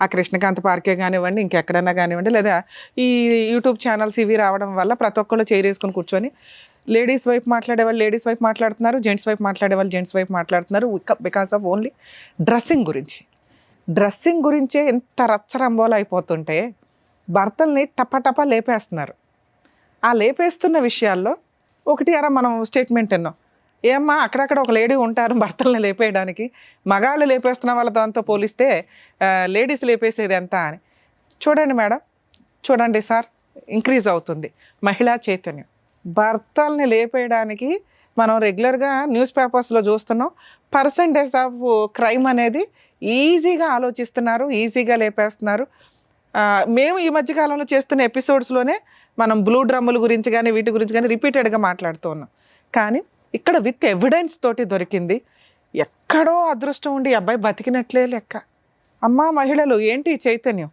ఆ కృష్ణకాంత్ పార్కే కానివ్వండి, ఇంకెక్కడైనా కానివ్వండి, లేదా ఈ యూట్యూబ్ ఛానల్స్ ఇవి రావడం వల్ల ప్రతి ఒక్కళ్ళు చేరేసుకొని కూర్చొని లేడీస్ వైపు మాట్లాడేవాళ్ళు లేడీస్ వైపు మాట్లాడుతున్నారు, జెంట్స్ వైపు మాట్లాడేవాళ్ళు జెంట్స్ వైపు మాట్లాడుతున్నారు. బికాస్ ఆఫ్ ఓన్లీ డ్రెస్సింగ్ గురించే ఎంత రచ్చరంబోలు అయిపోతుంటే భర్తల్ని టపటపా లేపేస్తున్నారు. ఆ లేపేస్తున్న విషయాల్లో ఒకటి అరా మనం స్టేట్మెంట్ విన్నాం. ఏమ్మా అక్కడక్కడ ఒక లేడీ ఉంటారు భర్తల్ని లేపేయడానికి, మగాళ్ళు లేపేస్తున్న వాళ్ళ దాంతో పోలిస్తే లేడీస్ లేపేసేది ఎంత అని. చూడండి మేడం, చూడండి సార్, ఇంక్రీజ్ అవుతుంది మహిళా చైతన్యం. భర్తల్ని లేపేయడానికి మనం రెగ్యులర్గా న్యూస్ పేపర్స్లో చూస్తున్నాం. పర్సంటేజ్ ఆఫ్ క్రైమ్ అనేది ఈజీగా ఆలోచిస్తున్నారు, ఈజీగా లేపేస్తున్నారు. మేము ఈ మధ్యకాలంలో చేస్తున్న ఎపిసోడ్స్లోనే మనం బ్లూ డ్రమ్ముల గురించి కానీ వీటి గురించి కానీ రిపీటెడ్గా మాట్లాడుతూ ఉన్నాం. కానీ ఇక్కడ విత్ ఎవిడెన్స్ తోటి దొరికింది. ఎక్కడో అదృష్టం ఉండి అబ్బాయి బతికినట్లే లెక్క. అమ్మా మహిళలు ఏంటి ఈ చైతన్యం?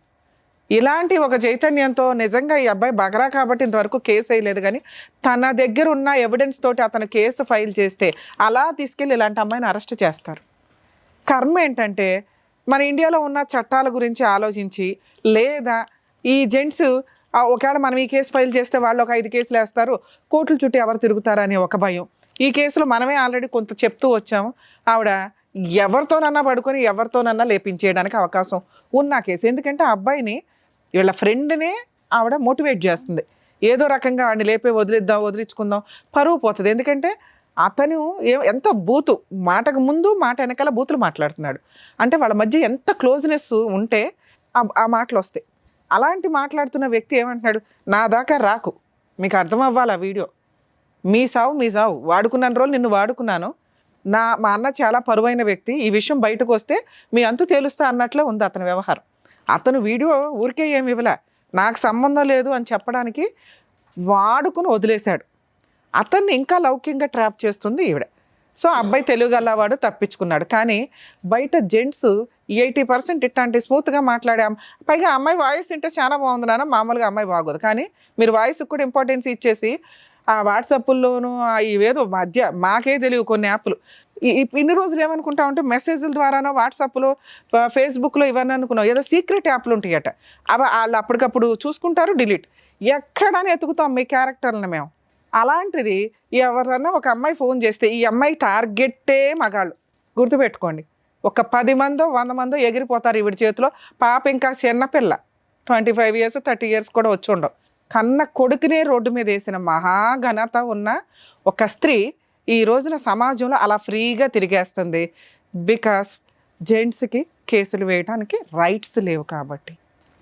ఇలాంటి ఒక చైతన్యంతో నిజంగా ఈ అబ్బాయి బగరా కాబట్టి ఇంతవరకు కేసు వేయలేదు, కానీ తన దగ్గర ఉన్న ఎవిడెన్స్ తోటి అతను కేసు ఫైల్ చేస్తే అలా తీసుకెళ్ళి ఇలాంటి అమ్మాయిని అరెస్ట్ చేస్తారు. కర్మ ఏంటంటే మన ఇండియాలో ఉన్న చట్టాల గురించి ఆలోచించి, లేదా ఈ జెంట్స్ ఒకవేళ మనం ఈ కేసు ఫైల్ చేస్తే వాళ్ళు ఒక 5 కేసులు వేస్తారు, కోర్టుల చుట్టూ ఎవరు తిరుగుతారని ఒక భయం. ఈ కేసులో మనమే ఆల్రెడీ కొంత చెప్తూ వచ్చాము. ఆవిడ ఎవరితోనన్నా పడుకొని ఎవరితోనన్నా లేపించేయడానికి అవకాశం ఉన్న కేసు. ఎందుకంటే ఆ అబ్బాయిని వీళ్ళ ఫ్రెండ్నే ఆవిడ మోటివేట్ చేస్తుంది. ఏదో రకంగా వాడిని లేపే వదిలించుకుందాం, పరువు పోతుంది. ఎందుకంటే అతను ఎంత బూతు, మాటకు ముందు మాట వెనకాల బూతులు మాట్లాడుతున్నాడు. అంటే వాళ్ళ మధ్య ఎంత క్లోజ్నెస్ ఉంటే ఆ మాటలు వస్తాయి. అలాంటి మాట్లాడుతున్న వ్యక్తి ఏమంటున్నాడు, నా దాకా రాకు, మీకు అర్థం అవ్వాలి ఆ వీడియో, మీ సావు వాడుకున్న రోజులు నిన్ను వాడుకున్నాను, మా అన్న చాలా పరువైన వ్యక్తి, ఈ విషయం బయటకు వస్తే మీ అంతు తేలుస్తా అన్నట్లే ఉంది అతని వ్యవహారం. అతను వీడియో ఊరికే ఏమి ఇవ్వలే, నాకు సంబంధం లేదు అని చెప్పడానికి వాడుకుని వదిలేశాడు. అతన్ని ఇంకా లౌక్యంగా ట్రాప్ చేస్తుంది ఈవిడ. సో అబ్బాయి తెలుగుగలవాడు తప్పించుకున్నాడు. కానీ బయట జెంట్స్ 80% ఇట్లాంటి స్మూత్గా మాట్లాడాం. పైగా అమ్మాయి వాయిస్ వింటే చాలా బాగుంది నాన్న, మామూలుగా అమ్మాయి బాగోదు. కానీ మీరు వాయిస్కి కూడా ఇంపార్టెన్స్ ఇచ్చేసి ఆ వాట్సాప్ల్లోనూ ఇవేదో మధ్య మాకే తెలియవు కొన్ని యాప్లు. ఇన్ని రోజులు ఏమనుకుంటా ఉంటే మెసేజ్ల ద్వారానో వాట్సాప్లో ఫేస్బుక్లో ఇవన్నీ అనుకున్నాం, ఏదో సీక్రెట్ యాప్లు ఉంటాయట, అవి వాళ్ళు అప్పటికప్పుడు చూసుకుంటారు, డిలీట్. ఎక్కడని ఎతుకుతాం మీ క్యారెక్టర్ని మేము. అలాంటిది ఎవరన్నా ఒక అమ్మాయి ఫోన్ చేస్తే ఈ అమ్మాయి టార్గెట్టే మగాళ్ళు. గుర్తుపెట్టుకోండి, ఒక 10 మందో 100 మందో ఎగిరిపోతారు ఈవిడ చేతిలో. పాప ఇంకా చిన్నపిల్ల, 25 years 30 years కూడా వచ్చి ఉండవు. కన్న కొడుకునే రోడ్డు మీద వేసిన మహాఘనత ఉన్న ఒక స్త్రీ ఈ రోజున సమాజంలో అలా ఫ్రీగా తిరిగేస్తుంది. బికాస్ జెంట్స్కి కేసులు వేయడానికి రైట్స్ లేవు కాబట్టి.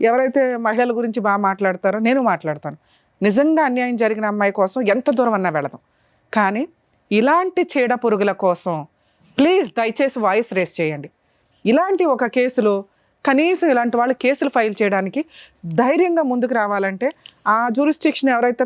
ఎవరైతే మహిళల గురించి బాగా మాట్లాడతారో నేను మాట్లాడతాను. నిజంగా అన్యాయం జరిగిన అమ్మాయి కోసం ఎంత దూరం అన్నా వెళదాం. కానీ ఇలాంటి చీడ పురుగుల కోసం ప్లీజ్ దయచేసి వాయిస్ రేస్ చేయండి. ఇలాంటి ఒక కేసులో కనీసం ఇలాంటి వాళ్ళు కేసులు ఫైల్ చేయడానికి ధైర్యంగా ముందుకు రావాలంటే ఆ జ్యూరిస్డిక్షన్ ఎవరైతే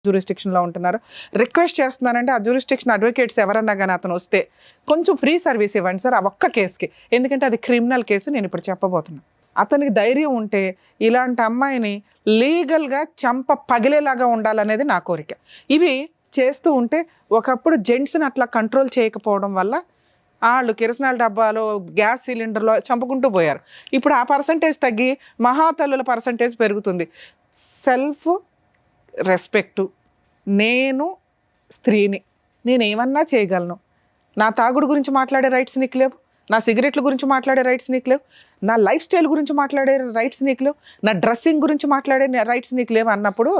జ్యూరిస్డిక్షన్లో ఉంటున్నారో రిక్వెస్ట్ చేస్తున్నానంటే ఆ జ్యూరిస్డిక్షన్ అడ్వకేట్స్ ఎవరన్నా కానీ అతను వస్తే కొంచెం ఫ్రీ సర్వీస్ ఇవ్వండి సార్ ఆ ఒక్క కేసుకి. ఎందుకంటే అది క్రిమినల్ కేసు, నేను ఇప్పుడు చెప్పబోతున్నాను. అతనికి ధైర్యం ఉంటే ఇలాంటి అమ్మాయిని లీగల్గా చంప పగిలేలాగా ఉండాలనేది నా కోరిక. ఇవి చేస్తూ ఉంటే ఒకప్పుడు జెంట్స్ని అట్లా కంట్రోల్ చేయకపోవడం వల్ల వాళ్ళు కిరసనాల డబ్బాలో గ్యాస్ సిలిండర్లో చంపుకుంటూ పోయారు. ఇప్పుడు ఆ పర్సంటేజ్ తగ్గి మహాతల్లుల పర్సంటేజ్ పెరుగుతుంది. సెల్ఫ్ రెస్పెక్టు, నేను స్త్రీని, నేను ఏమన్నా చేయగలను. నా తాగుడు గురించి మాట్లాడే రైట్స్ నీకు లేవు, నా సిగరెట్ల గురించి మాట్లాడే రైట్స్ నీకు లేవు, నా లైఫ్ స్టైల్ గురించి మాట్లాడే రైట్స్ నీకు లేవు, నా డ్రెస్సింగ్ గురించి మాట్లాడే రైట్స్ నీకు లేవు అన్నప్పుడు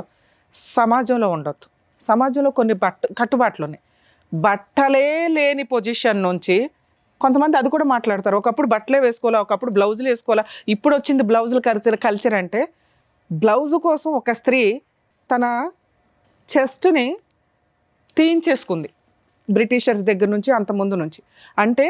సమాజంలో ఉండొద్దు. సమాజంలో కొన్ని కట్టుబాట్లు ఉన్నాయి. బట్టలే లేని పొజిషన్ నుంచి కొంతమంది అది కూడా మాట్లాడతారు. ఒకప్పుడు బట్టలే వేసుకోవాలా, ఒకప్పుడు బ్లౌజులు వేసుకోవాలా, ఇప్పుడు వచ్చింది బ్లౌజులు కల్చర్. అంటే బ్లౌజు కోసం ఒక స్త్రీ తన చెస్ట్ని తీయించేసుకుంది బ్రిటిషర్స్ దగ్గర నుంచి, అంత ముందు నుంచి. అంటే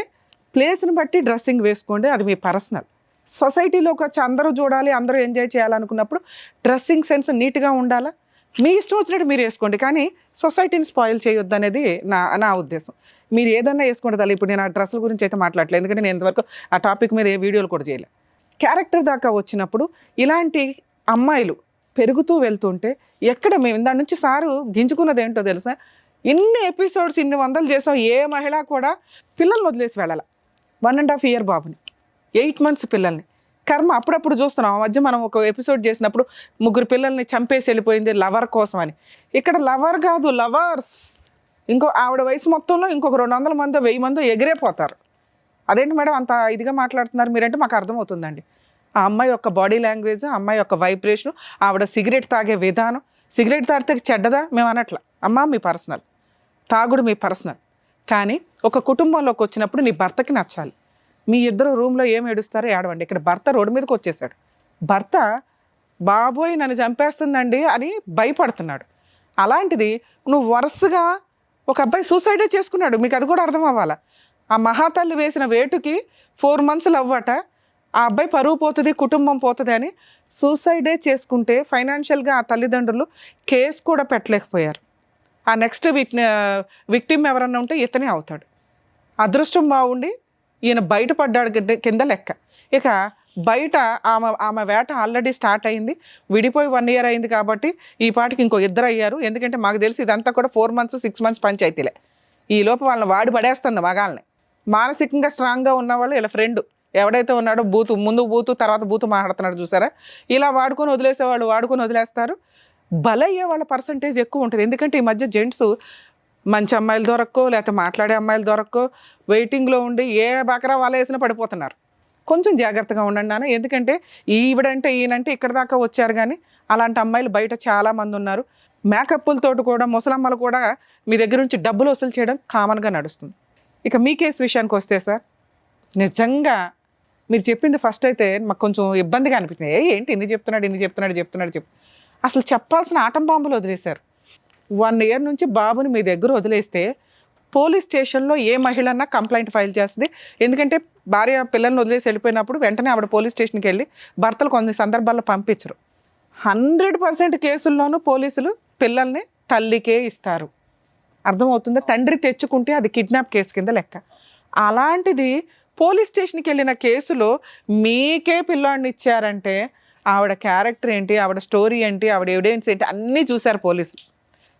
ప్లేస్ని బట్టి డ్రెస్సింగ్ వేసుకోండి, అది మీ పర్సనల్. సొసైటీలోకి వచ్చి అందరూ చూడాలి, అందరూ ఎంజాయ్ చేయాలనుకున్నప్పుడు డ్రెస్సింగ్ సెన్స్ నీట్గా ఉండాలా. మీ ఇష్టం వచ్చినట్టు మీరు వేసుకోండి, కానీ సొసైటీని స్పాయిల్ చేయొద్దు అనేది నా ఉద్దేశం. మీరు ఏదన్నా వేసుకుంటుంది. ఇప్పుడు నేను ఆ డ్రెస్సుల గురించి అయితే మాట్లాడలేదు, ఎందుకంటే నేను ఇంతవరకు ఆ టాపిక్ మీద ఏ వీడియోలు కూడా చేయలేదు. క్యారెక్టర్ దాకా వచ్చినప్పుడు ఇలాంటి అమ్మాయిలు పెరుగుతూ వెళ్తుంటే ఎక్కడ మేము దాని నుంచి సారు గింజుకున్నది ఏంటో తెలుసా, ఇన్ని ఎపిసోడ్స్ ఇన్ని వందలు చేసాం, ఏ మహిళ కూడా పిల్లల్ని వదిలేసి వెళ్ళాల. 1.5 year బాబుని, 8 months పిల్లల్ని. కర్మ అప్పుడప్పుడు చూస్తున్నాం. ఆ మధ్య మనం ఒక ఎపిసోడ్ చేసినప్పుడు 3 పిల్లల్ని చంపేసి వెళ్ళిపోయింది లవర్ కోసం అని. ఇక్కడ లవర్ కాదు, లవర్స్. ఇంకో ఆవిడ వయసు మొత్తంలో ఇంకొక 200 మందో 1000 మందో ఎగిరేపోతారు. అదేంటి మేడం అంత ఇదిగా మాట్లాడుతున్నారు మీరంటే మాకు అర్థమవుతుందండి. ఆ అమ్మాయి యొక్క బాడీ లాంగ్వేజ్, ఆ అమ్మాయి యొక్క వైబ్రేషన్, ఆవిడ సిగరెట్ తాగే విధానం. సిగరెట్ తాగితే చెడ్డదా మేము అనట్ల, అమ్మ మీ పర్సనల్, తాగుడు మీ పర్సనల్. కానీ ఒక కుటుంబంలోకి వచ్చినప్పుడు నీ భర్తకి నచ్చాలి. మీ ఇద్దరు రూమ్లో ఏం ఏడుస్తారో ఏడవండి. ఇక్కడ భర్త రోడ్డు మీదకి వచ్చేసాడు. భర్త బాబోయ్ నన్ను చంపేస్తుందండి అని భయపడుతున్నాడు. అలాంటిది నువ్వు వరుసగా ఒక అబ్బాయి సూసైడే చేసుకున్నాడు, మీకు అది కూడా అర్థం అవ్వాలా. ఆ మహాతల్లి వేసిన వేటుకి 4 months అవ్వట, ఆ అబ్బాయి పరువు పోతుంది, కుటుంబం పోతుంది అని సూసైడే చేసుకుంటే ఫైనాన్షియల్గా ఆ తల్లిదండ్రులు కేసు కూడా పెట్టలేకపోయారు. ఆ నెక్స్ట్ విక్టిమ్ ఎవరన్నా ఉంటే ఇతనే అవుతాడు. అదృష్టం బాగుండి ఈయన బయటపడ్డాడు కింద లెక్క. ఇక బయట ఆమె వేట ఆల్రెడీ స్టార్ట్ అయింది. విడిపోయి 1 year అయింది కాబట్టి ఈ పాటికి ఇంకో 2 అయ్యారు. ఎందుకంటే మాకు తెలిసి ఇదంతా కూడా 4 months 6 months పంచాయతీలే. ఈ లోపు వాళ్ళని వాడి పడేస్తుంది మగాళ్ళని. మానసికంగా స్ట్రాంగ్గా ఉన్నవాళ్ళు ఇలా ఫ్రెండ్ ఎవడైతే ఉన్నాడో ముందు బూతు తర్వాత బూతు మాట్లాడుతున్నాడు చూసారా, ఇలా వాడుకొని వదిలేసేవాళ్ళు వాడుకొని వదిలేస్తారు. బలయ్యే వాళ్ళ పర్సంటేజ్ ఎక్కువ ఉంటుంది. ఎందుకంటే ఈ మధ్య జెంట్స్ మంచి అమ్మాయిలు దొరక్కో, లేకపోతే మాట్లాడే అమ్మాయిలు దొరక్కో, వెయిటింగ్లో ఉండి ఏ బకరా వాళ్ళ వేసినా పడిపోతున్నారు. కొంచెం జాగ్రత్తగా ఉండండి నాన్న. ఎందుకంటే ఈవిడంటే ఈయనంటే ఇక్కడ దాకా వచ్చారు, కానీ అలాంటి అమ్మాయిలు బయట చాలామంది ఉన్నారు. మేకప్పులతోటి కూడా ముసలమ్మలు కూడా మీ దగ్గర నుంచి డబ్బులు వసూలు చేయడం కామన్గా నడుస్తుంది. ఇక మీ కేసు విషయానికి వస్తే సార్, నిజంగా మీరు చెప్పింది ఫస్ట్ అయితే మాకు కొంచెం ఇబ్బందిగా అనిపించింది. ఏంటి ఇన్ని చెప్తున్నాడు. అసలు చెప్పాల్సిన ఆటం బాంబులు వదిలేశారు. 1 year నుంచి బాబుని మీ దగ్గర వదిలేస్తే పోలీస్ స్టేషన్లో ఏ మహిళన్నా కంప్లైంట్ ఫైల్ చేస్తుంది. ఎందుకంటే భార్య పిల్లల్ని వదిలేసి వెళ్ళిపోయినప్పుడు వెంటనే ఆవిడ పోలీస్ స్టేషన్కి వెళ్ళి భర్తలు కొన్ని సందర్భాల్లో పంపించరు. 100% కేసుల్లోనూ పోలీసులు పిల్లల్ని తల్లికే ఇస్తారు. అర్థమవుతుందా? తండ్రి తెచ్చుకుంటే అది కిడ్నాప్ కేసు కింద లెక్క. అలాంటిది పోలీస్ స్టేషన్కి వెళ్ళిన కేసులో మీకే పిల్లాడిని ఇచ్చారంటే ఆవిడ క్యారెక్టర్ ఏంటి, ఆవిడ స్టోరీ ఏంటి, ఆవిడ ఎవిడెన్స్ ఏంటి అన్నీ చూశారు పోలీసులు.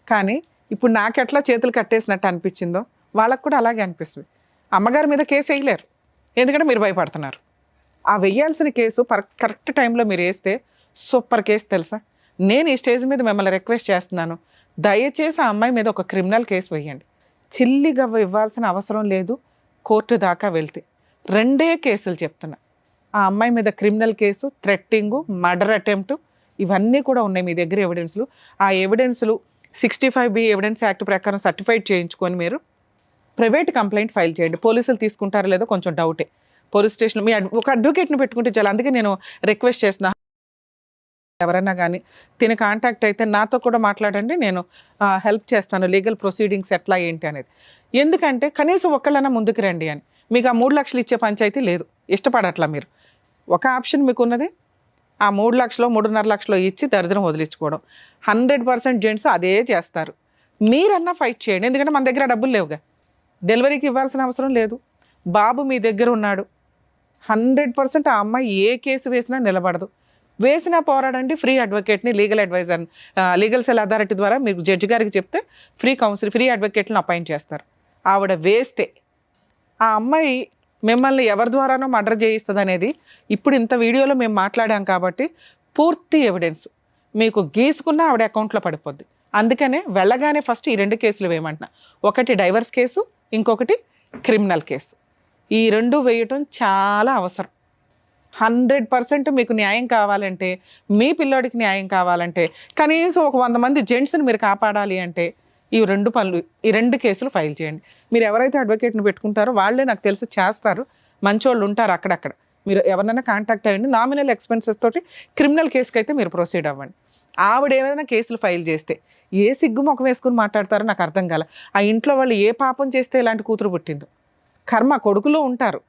కానీ ఇప్పుడు నాకెట్లా చేతులు కట్టేసినట్టు అనిపించిందో వాళ్ళకు కూడా అలాగే అనిపిస్తుంది. అమ్మగారి మీద కేసు వేయలేరు, ఎందుకంటే మీరు భయపడుతున్నారు. ఆ వెయ్యాల్సిన కేసు కరెక్ట్ టైంలో మీరు వేస్తే సూపర్ కేసు తెలుసా. నేను ఈ స్టేజ్ మీద మిమ్మల్ని రిక్వెస్ట్ చేస్తున్నాను, దయచేసి ఆ అమ్మాయి మీద ఒక క్రిమినల్ కేసు వేయండి. చిల్లిగా ఇవ్వాల్సిన అవసరం లేదు. కోర్టు దాకా వెళ్తే 2 కేసులు చెప్తున్నా. ఆ అమ్మాయి మీద క్రిమినల్ కేసు, థ్రెట్టింగు, మర్డర్ అటెంప్ట్ ఇవన్నీ కూడా ఉన్నాయి మీ దగ్గర ఎవిడెన్స్లు. ఆ ఎవిడెన్స్లు 65B ఎవిడెన్స్ యాక్ట్ ప్రకారం సర్టిఫైడ్ చేయించుకొని మీరు ప్రైవేట్ కంప్లైంట్ ఫైల్ చేయండి. పోలీసులు తీసుకుంటారో లేదో కొంచెం డౌటే. పోలీస్ స్టేషన్ మీ ఒక అడ్వకేట్ని పెట్టుకుంటే చాలా. అందుకే నేను రిక్వెస్ట్ చేస్తున్నా, ఎవరైనా కానీ తిని కాంటాక్ట్ అయితే నాతో కూడా మాట్లాడండి, నేను హెల్ప్ చేస్తాను లీగల్ ప్రొసీడింగ్స్ ఎట్లా ఏంటి అనేది. ఎందుకంటే కనీసం ఒక్కళ్ళైనా ముందుకు రండి అని. మీకు ఆ 3 లక్షలు ఇచ్చే పంచాయతీ లేదు, ఇష్టపడట్లా మీరు. ఒక ఆప్షన్ మీకు ఉన్నది, ఆ 3 లక్షలు 3.5 లక్షలు ఇచ్చి దరిద్రం వదిలించుకోవడం. 100% జెంట్స్ అదే చేస్తారు. మీరన్నా ఫైట్ చేయండి, ఎందుకంటే మన దగ్గర డబ్బులు లేవుగా, డెలివరీకి ఇవ్వాల్సిన అవసరం లేదు. బాబు మీ దగ్గర ఉన్నాడు. 100% ఆ అమ్మాయి ఏ కేసు వేసినా నిలబడదు. వేసినా పోరాడండి. ఫ్రీ అడ్వకేట్ని, లీగల్ అడ్వైజర్ని, లీగల్ సెల్ అథారిటీ ద్వారా మీరు జడ్జి గారికి చెప్తే ఫ్రీ అడ్వకేట్లను అపాయింట్ చేస్తారు. ఆవిడ వేస్తే ఆ అమ్మాయి మిమ్మల్ని ఎవరి ద్వారానో మర్డర్ చేయిస్తుంది అనేది ఇప్పుడు ఇంత వీడియోలో మేము మాట్లాడాం కాబట్టి పూర్తి ఎవిడెన్స్ మీకు గీసుకున్న ఆవిడ అకౌంట్లో పడిపోద్ది. అందుకనే వెళ్ళగానే ఫస్ట్ ఈ 2 కేసులు వేయమంటున్నా. ఒకటి డైవర్స్ కేసు, ఇంకొకటి క్రిమినల్ కేసు. ఈ 2 వేయటం చాలా అవసరం. 100% మీకు న్యాయం కావాలంటే, మీ పిల్లోడికి న్యాయం కావాలంటే, కనీసం ఒక 100 మంది జెంట్స్ని మీరు కాపాడాలి అంటే ఈ 2 కేసులు ఫైల్ చేయండి. మీరు ఎవరైతే అడ్వకేట్ని పెట్టుకుంటారో వాళ్ళే నాకు తెలిసి చేస్తారు, మంచోళ్ళు ఉంటారు అక్కడక్కడ. మీరు ఎవరినైనా కాంటాక్ట్ అయ్యండి. నామినల్ ఎక్స్పెన్సెస్ తోటి క్రిమినల్ కేసుకి అయితే మీరు ప్రొసీడ్ అవ్వండి. ఆవిడ ఏదైనా కేసులు ఫైల్ చేస్తే ఏ సిగ్గు ముఖం వేసుకుని మాట్లాడతారో నాకు అర్థం కాల. ఆ ఇంట్లో వాళ్ళు ఏ పాపం చేస్తే ఇలాంటి కూతురు పుట్టిందో. కర్మ కొడుకులు ఉంటారు,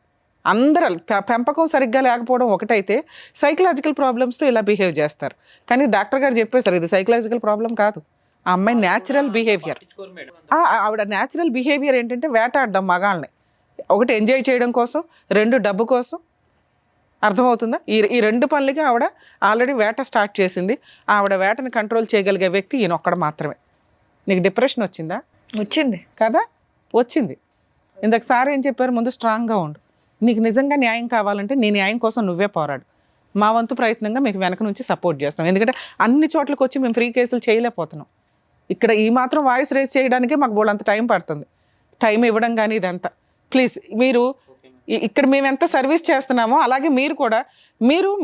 అందరూ పెంపకం సరిగ్గా లేకపోవడం ఒకటైతే సైకలాజికల్ ప్రాబ్లమ్స్తో ఇలా బిహేవ్ చేస్తారు. కానీ డాక్టర్ గారు చెప్పేశారు ఇది సైకలాజికల్ ప్రాబ్లం కాదు, ఆ అమ్మాయి న్యాచురల్ బిహేవియర్. ఆవిడ న్యాచురల్ బిహేవియర్ ఏంటంటే వేటాడడం మగాళ్ళని. ఒకటి ఎంజాయ్ చేయడం కోసం, 2 డబ్బు కోసం. అర్థమవుతుందా? ఈ 2 పనులకి ఆవిడ ఆల్రెడీ వేట స్టార్ట్ చేసింది. ఆవిడ వేటని కంట్రోల్ చేయగలిగే వ్యక్తి ఈయన ఒక్కడ మాత్రమే. నీకు డిప్రెషన్ వచ్చిందా? వచ్చింది. కదా వచ్చింది. ఇందాక సార్ ఏం చెప్పారు, ముందు స్ట్రాంగ్గా ఉండు, నీకు నిజంగా న్యాయం కావాలంటే నీ న్యాయం కోసం నువ్వే పోరాడు, మా వంతు ప్రయత్నంగా మీకు వెనక నుంచి సపోర్ట్ చేస్తాం. ఎందుకంటే అన్ని చోట్లకి వచ్చి మేము ఫ్రీ కేసులు చేయలేకపోతున్నాం. ఇక్కడ ఈ మాత్రం వాయిస్ రేస్ చేయడానికే మాకు బోళ్ళంత టైం పడుతుంది. టైం ఇవ్వడం కానీ ఇదంతా. ప్లీజ్ మీరు ఇక్కడ మేము ఎంత సర్వీస్ చేస్తున్నామో అలాగే మీరు కూడా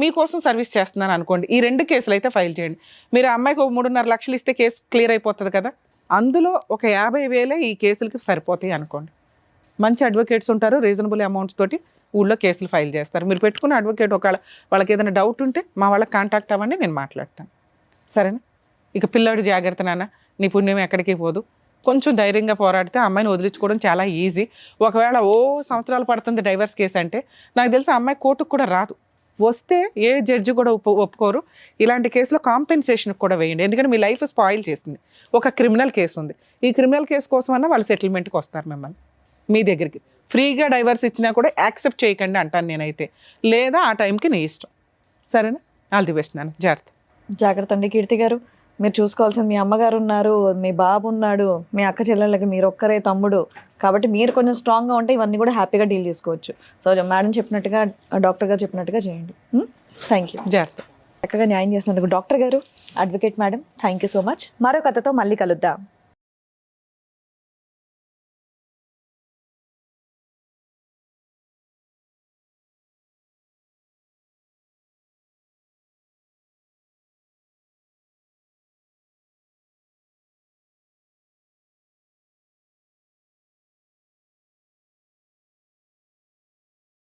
మీకోసం సర్వీస్ చేస్తున్నాను అనుకోండి. ఈ 2 కేసులు అయితే ఫైల్ చేయండి. మీరు ఆ అమ్మాయికి 3.5 లక్షలు ఇస్తే కేసు క్లియర్ అయిపోతుంది కదా, అందులో ఒక 50,000 ఈ కేసులకి సరిపోతాయి అనుకోండి. మంచి అడ్వకేట్స్ ఉంటారు, రీజనబుల్ అమౌంట్స్ తోటి ఊళ్ళో కేసులు ఫైల్ చేస్తారు. మీరు పెట్టుకున్న అడ్వకేట్ ఒకవేళ వాళ్ళకి ఏదైనా డౌట్ ఉంటే మా వాళ్ళకి కాంటాక్ట్ అవ్వండి, నేను మాట్లాడతాను. సరేనా? ఇక పిల్లాడు జాగ్రత్త నాన్న, నీ పుణ్యం ఎక్కడికి పోదు. కొంచెం ధైర్యంగా పోరాడితే అమ్మాయిని వదిలించుకోవడం చాలా ఈజీ. ఒకవేళ సంవత్సరాలు పడుతుంది డైవర్స్ కేసు అంటే, నాకు తెలిసి ఆ అమ్మాయి కోర్టుకు కూడా రాదు. వస్తే ఏ జడ్జి కూడా ఒప్పుకోరు. ఇలాంటి కేసులో కాంపెన్సేషన్ కూడా వేయండి, ఎందుకంటే మీ లైఫ్ స్పాయిల్ చేసింది. ఒక క్రిమినల్ కేసు ఉంది, ఈ క్రిమినల్ కేసు కోసమన్నా వాళ్ళు సెటిల్మెంట్కి వస్తారు మిమ్మల్ని మీ దగ్గరికి. ఫ్రీగా డైవర్స్ ఇచ్చినా కూడా యాక్సెప్ట్ చేయకండి అంటాను నేనైతే, లేదా ఆ టైంకి నీ ఇష్టం. సరేనా? ఆల్ ది బెస్ట్ నాన్న, జాగ్రత్త. జాగ్రత్త అండి. కీర్తి గారు, మీరు చూసుకోవాల్సింది మీ అమ్మగారు ఉన్నారు, మీ బాబు ఉన్నాడు, మీ అక్క చెల్లెళ్ళకి మీరు ఒక్కరే తమ్ముడు, కాబట్టి మీరు కొంచెం స్ట్రాంగ్గా ఉంటే ఇవన్నీ కూడా హ్యాపీగా డీల్ చేసుకోవచ్చు. సో మేడం చెప్పినట్టుగా, డాక్టర్ గారు చెప్పినట్టుగా చేయండి. Thank you. జాగ్రత్త. చక్కగా న్యాయం చేసినందుకు డాక్టర్ గారు, advocate madam, thank you so much. మరో కథతో మళ్ళీ కలుద్దాం.